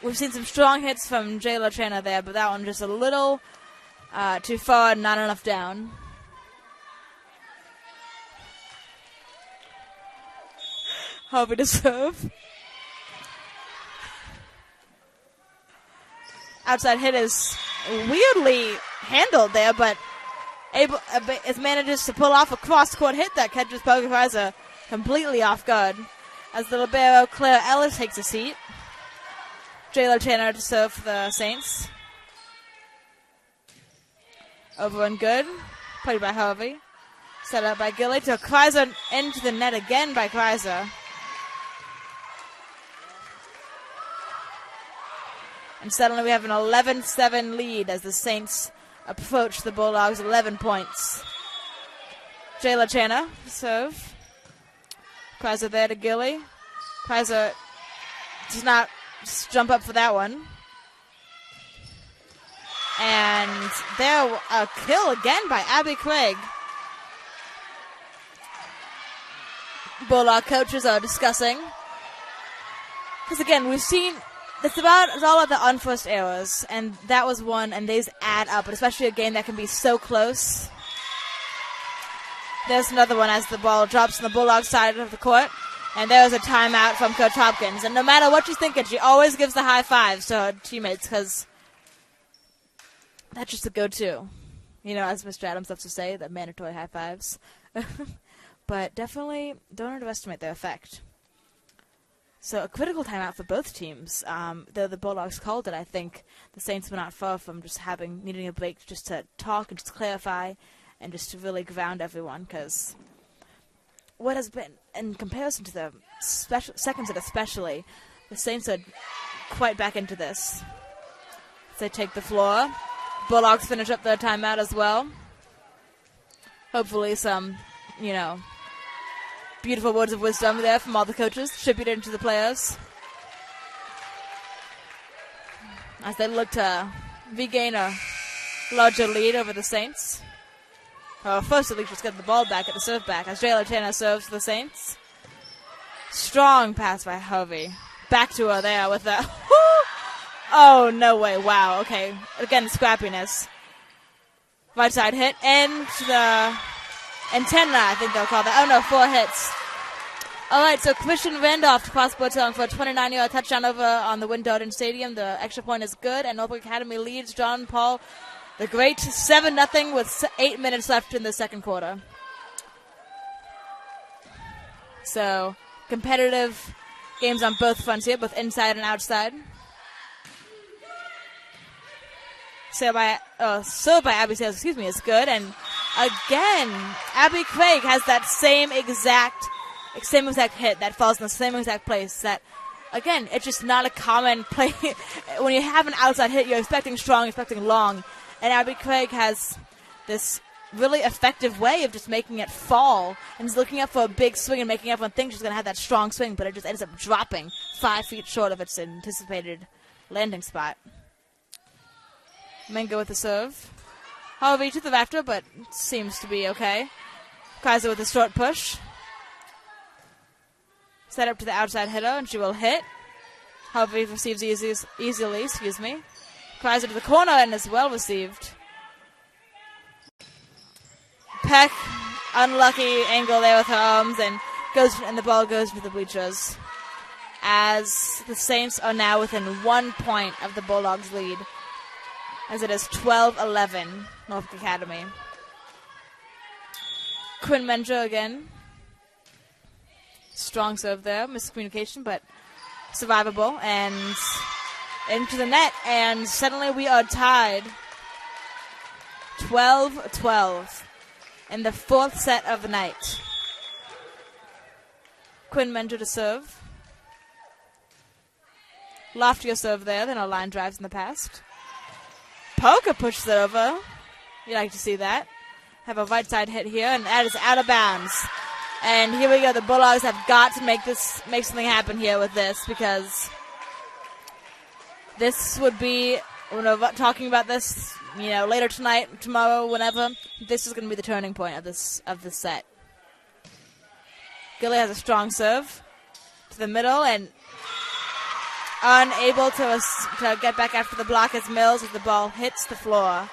We've seen some strong hits from Jayla Trainer there, but that one just a little too far and not enough down. Harvey to serve. Outside hit is weirdly handled there, but it manages to pull off a cross-court hit that catches Poker Kaiser completely off guard. As the libero Claire Ellis takes a seat. Jayla Tanner to serve for the Saints. Over and good. Played by Harvey. Set up by Gilly to Kaiser into the net again by Kaiser. And suddenly we have an 11-7 lead as the Saints approach the Bulldogs 11 points. Jayla Tanner serve. Kaiser there to Gilly. Kaiser does not jump up for that one. And there, a kill again by Abby Craig. Bulldog coaches are discussing. Because again, we've seen, it's all of the unforced errors. And that was one, and these add up. But especially a game that can be so close. There's another one as the ball drops on the Bulldog side of the court. And there's a timeout from Coach Hopkins. And no matter what she's thinking, she always gives the high fives to her teammates because that's just a go-to. As Mr. Adams loves to say, the mandatory high fives. But definitely don't underestimate their effect. So a critical timeout for both teams. Though the Bulldogs called it, I think the Saints were not far from just needing a break just to talk and just clarify and just to really ground everyone because what has been, in comparison to the second set especially, the Saints are quite back into this. They take the floor. Bulldogs finish up their timeout as well. Hopefully some, beautiful words of wisdom there from all the coaches distributed into the players. As they look to regain a larger lead over the Saints. First, at least, just get the ball back at the serve back as Jayla Tanner serves the Saints. Strong pass by Harvey. Back to her there with the... Oh, no way. Wow. Okay. Again, scrappiness. Right side hit. And the antenna, I think they'll call that. Oh, no. 4 hits. All right, so Christian Randolph to cross-board telling for a 29-yard touchdown over on the Wynn Darden Stadium. The extra point is good, and Norfolk Academy leads John Paul the Great 7-0 with 8 minutes left in the second quarter. So, competitive games on both fronts here, both inside and outside. Served by Abby Sales, is good. And again, Abby Craig has that same exact hit that falls in the same exact place. That, again, it's just not a common play. When you have an outside hit, you're expecting strong, expecting long. And Abby Craig has this really effective way of just making it fall and is looking up for a big swing and making everyone think she's going to have that strong swing, but it just ends up dropping 5 feet short of its anticipated landing spot. Menga with the serve. Harvey to the rafter, but seems to be okay. Kaiser with a short push. Set up to the outside hitter, and she will hit. Hovey receives easily, excuse me. Chrysler to the corner and is well received. Peck, unlucky angle there with her arms, and the ball goes to the bleachers. As the Saints are now within 1 point of the Bulldogs' lead, as it is 12-11, Norfolk Academy. Quinn Menjo again. Strong serve there, miscommunication, but survivable, and into the net, and suddenly we are tied 12-12 in the fourth set of the night. Quinn Menjo to serve. Loftier serve there than our line drives in the past. Polka pushes it over. You like to see that. Have a right side hit here, and that is out of bounds. And here we go. The Bulldogs have got to make something happen here with this, because this would be, when we're talking about this, later tonight, tomorrow, whenever, this is going to be the turning point of this set. Gilly has a strong serve to the middle, and unable to get back after the block as Mills as the ball hits the floor.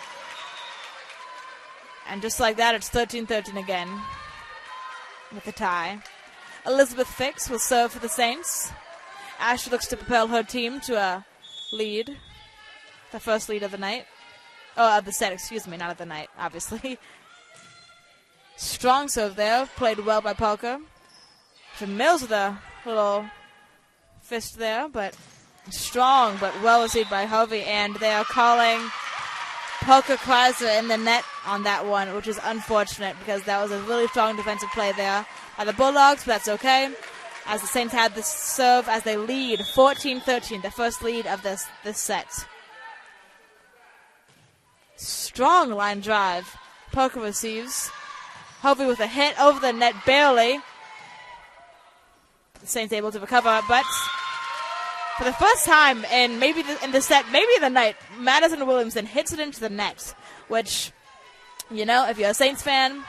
And just like that, it's 13-13 again with a tie. Elizabeth Fix will serve for the Saints. Ashley looks to propel her team to a lead. The first lead of the night. Oh, of the set, excuse me, not of the night, obviously. Strong serve there, played well by Polka. Mills with a little fist there, but strong, but well received by Hovey, and they are calling Polka Chrysler in the net on that one, which is unfortunate because that was a really strong defensive play there by the Bulldogs, but that's okay, as the Saints had the serve as they lead 14-13, the first lead of this set. Strong line drive. Polka receives. Hovey with a hit over the net, barely. The Saints able to recover, but for the first time in in the set, maybe the night, Madison Williamson hits it into the net, which, if you're a Saints fan,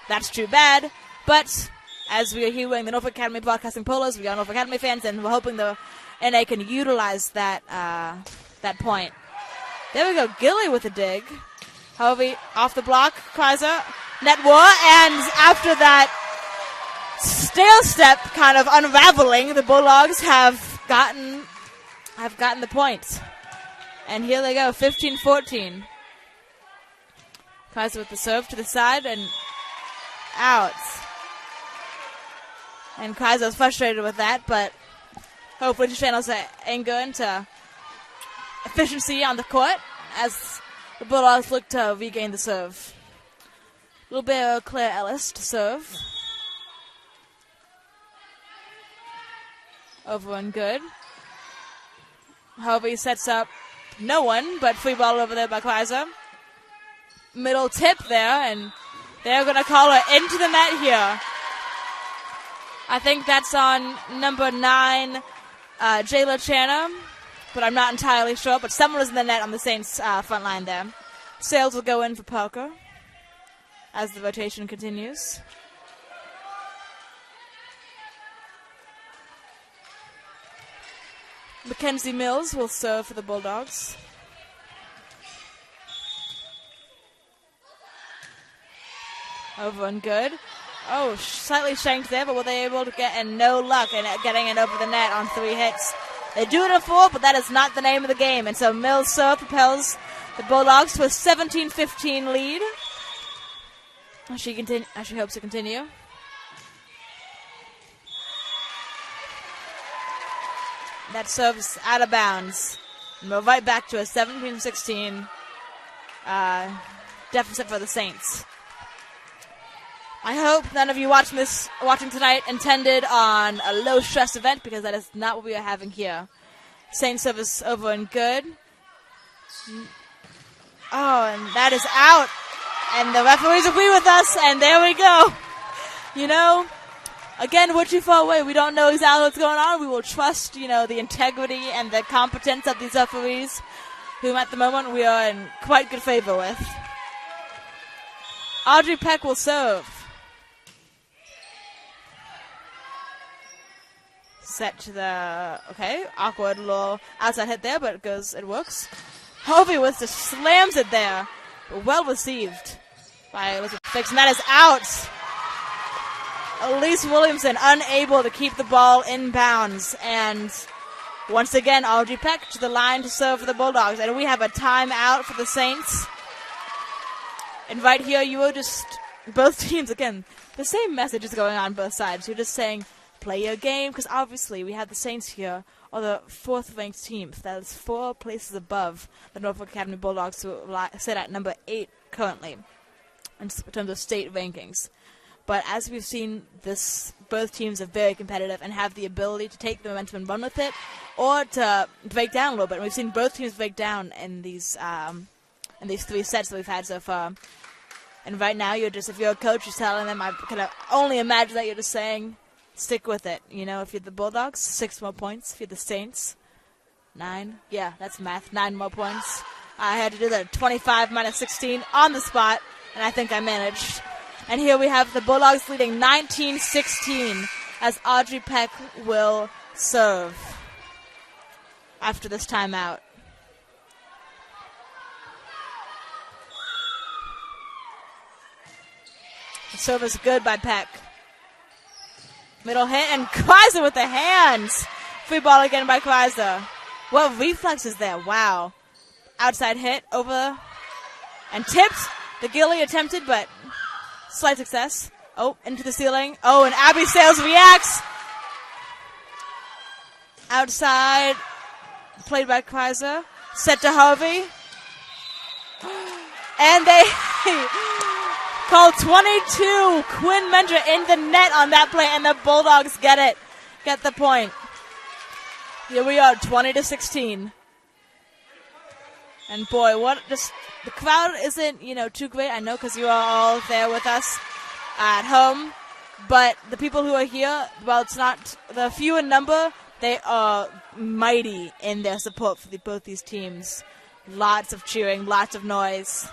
that's too bad. But as we are here wearing the Norfolk Academy Broadcasting polos, we are Norfolk Academy fans, and we're hoping the NA can utilize that point. There we go, Gilly with a dig. Hovey off the block, Chrysler, net war, and after that stale step kind of unraveling, the Bulldogs have gotten the point. And here they go, 15-14. Chrysler with the serve to the side and out. And Chrysler's frustrated with that, but hopefully to channel anger into efficiency on the court as the Bulldogs look to regain the serve. A little bit of Claire Ellis to serve. Over and good. Hovey sets up no one, but free ball over there by Chrysler. Middle tip there, and they're going to call her into the net here. I think that's on number 9, Jayla Channa, but I'm not entirely sure. But someone was in the net on the Saints front line there. Sales will go in for Polka as the rotation continues. Mackenzie Mills will serve for the Bulldogs. Over and good. Oh, slightly shanked there, but were they able to get, and no luck in getting it over the net on 3 hits. They do it in 4, but that is not the name of the game. And so Mills' serve propels the Bulldogs to a 17-15 lead. She hopes to continue. That serves out of bounds. And we're right back to a 17-16 deficit for the Saints. I hope none of you watching tonight intended on a low-stress event, because that is not what we are having here. Saints service over and good. Oh, and that is out. And the referees agree with us, and there we go. Again, we're too far away. We don't know exactly what's going on. We will trust, the integrity and the competence of these referees, whom at the moment we are in quite good favor with. Audrey Peck will serve. Set to the, awkward little outside hit there, but it works. Hovey just slams it there. Well received by Elizabeth Fix, and that is out. Elise Williamson unable to keep the ball in bounds, and once again, Audrey Peck to the line to serve for the Bulldogs, and we have a timeout for the Saints. And right here, you will both teams, again, the same message is going on both sides. You're just saying, play your game, because obviously we have the Saints here, are the 4th-ranked team. That is 4 places above the Norfolk Academy Bulldogs, who sit at number 8 currently in terms of state rankings. But as we've seen, both teams are very competitive and have the ability to take the momentum and run with it, or to break down a little bit. And we've seen both teams break down in these 3 sets that we've had so far. And right now, if you're a coach, you're telling them, I can only imagine that you're just saying, stick with it. If you're the Bulldogs, 6 more points. If you're the Saints, 9. Yeah, that's math. 9 more points. I had to do that 25 minus 16 on the spot, and I think I managed. And here we have the Bulldogs leading 19-16 as Audrey Peck will serve after this timeout. The serve is good by Peck. Middle hit, and Kreiser with the hands. Free ball again by Kreiser. What reflexes there. Wow. Outside hit over and tipped. The Gilly attempted, but slight success. Oh, into the ceiling. Oh, and Abby Sales reacts. Outside. Played by Kreiser. Set to Harvey. And they call 22. Quinn Mendra in the net on that play, and the Bulldogs get it. Get the point. Here we are, 20-16. And boy, the crowd isn't, too great. I know because you are all there with us at home. But the people who are here, well, it's not, the few in number, they are mighty in their support for both these teams. Lots of cheering, lots of noise.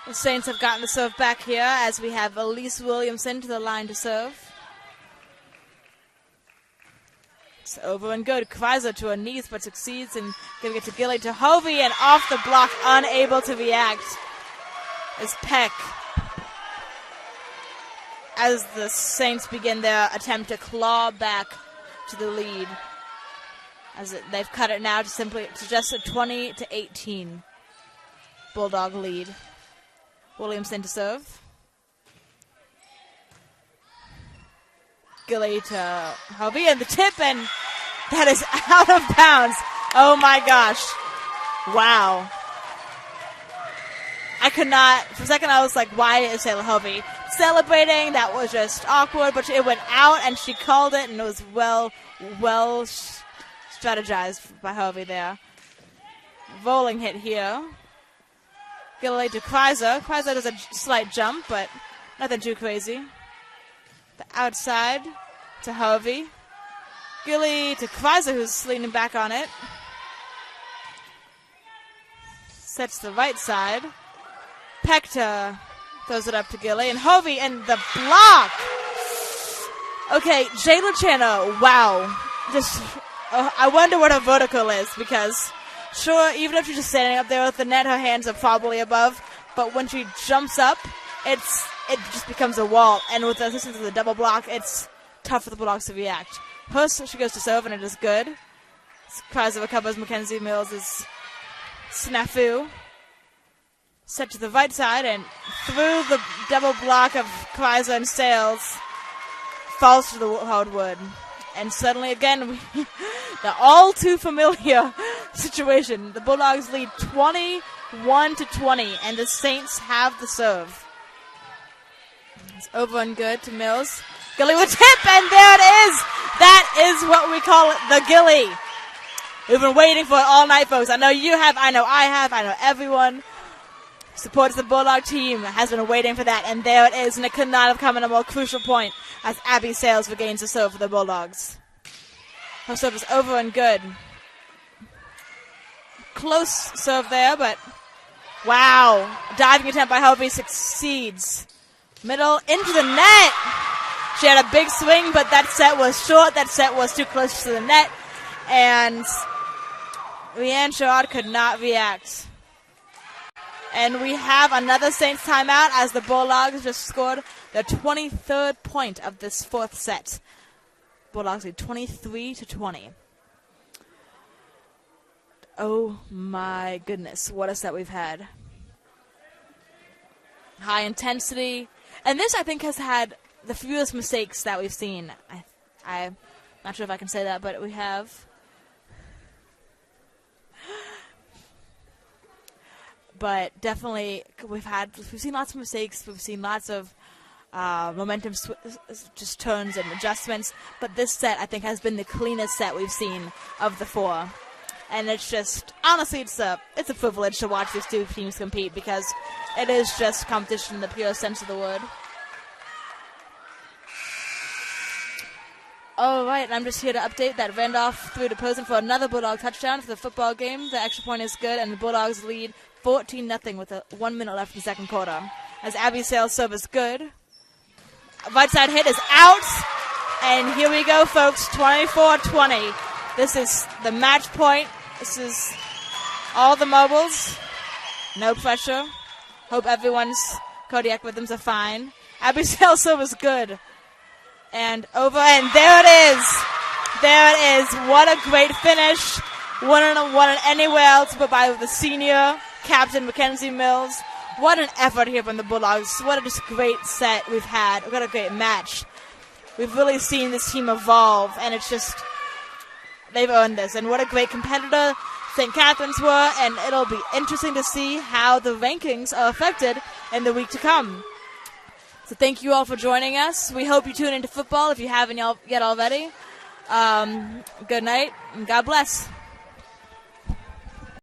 The Saints have gotten the serve back here as we have Elise Williamson to the line to serve. It's over and good. Kreiser to her knees but succeeds and giving it to Gilly to Hovey, and off the block, unable to react is Peck. As the Saints begin their attempt to claw back to the lead. They've cut it now to just a 20-18 Bulldog lead. Williamson to serve. Gilly to Hovey, and the tip, and that is out of bounds. Oh my gosh. Wow. I could not, for a second I was like, why is Taylor Hovey celebrating? That was just awkward, but it went out and she called it, and it was well strategized by Hovey there. Rolling hit here. Gilly to Kreiser. Kreiser does a slight jump, but nothing too crazy. The outside to Hovey. Gilly to Kreiser, who's leaning back on it. Sets the right side. Pecta throws it up to Gilly, and Hovey and the block. Okay, Jayla Channer, wow. I wonder what her vertical is, because sure, even if she's just standing up there with the net, her hands are probably above. But when she jumps up, it just becomes a wall. And with the assistance of the double block, it's tough for the Bulldogs to react. First, she goes to serve, and it is good. Kreiser recovers Mackenzie Mills' snafu. Set to the right side, and through the double block of Kreiser and Sales, falls to the hardwood. And suddenly, again, the all too familiar situation. The Bulldogs lead 21-20, and the Saints have the serve. It's over and good to Mills. Gilly with tip, and there it is. That is what we call it, the Gilly. We've been waiting for it all night, folks. I know you have, I know I have, I know everyone supports the Bulldog team has been waiting for that, and there it is, and it could not have come at a more crucial point as Abby Sales regains the serve for the Bulldogs. Her serve is over and good. Close serve there, but wow. Diving attempt by Hovey succeeds. Middle into the net. She had a big swing, but that set was short. That set was too close to the net. And Leanne Sherrod could not react. And we have another Saints timeout as the Bulldogs just scored the 23rd point of this fourth set. Bulldogs lead 23-20. Oh my goodness, what a set we've had. High intensity. And this, I think, has had the fewest mistakes that we've seen. I'm not sure if I can say that, but we have. But definitely, we've seen lots of mistakes. We've seen lots of momentum just turns and adjustments. But this set, I think, has been the cleanest set we've seen of the four. And it's just, honestly, it's a privilege to watch these two teams compete because it is just competition in the pure sense of the word. All right, and I'm just here to update that Randolph threw to Posen for another Bulldog touchdown for the football game. The extra point is good, and the Bulldogs lead 14-0 with 1 minute left in the second quarter. As Abby Sales' serve is good. Right side hit is out. And here we go, folks, 24-20. This is the match point. This is all the mobiles. No pressure. Hope everyone's cardiac rhythms are fine. Abby Sales' serve is good. And over, and there it is. There it is. What a great finish. One anywhere else but by the senior captain, Mackenzie Mills. What an effort here from the Bulldogs. What a just great set we've had. What a great match. We've really seen this team evolve, and it's just, they've earned this. And what a great competitor St. Catherine's were, and it'll be interesting to see how the rankings are affected in the week to come. So thank you all for joining us. We hope you tune into football if you haven't yet already. Good night, and God bless.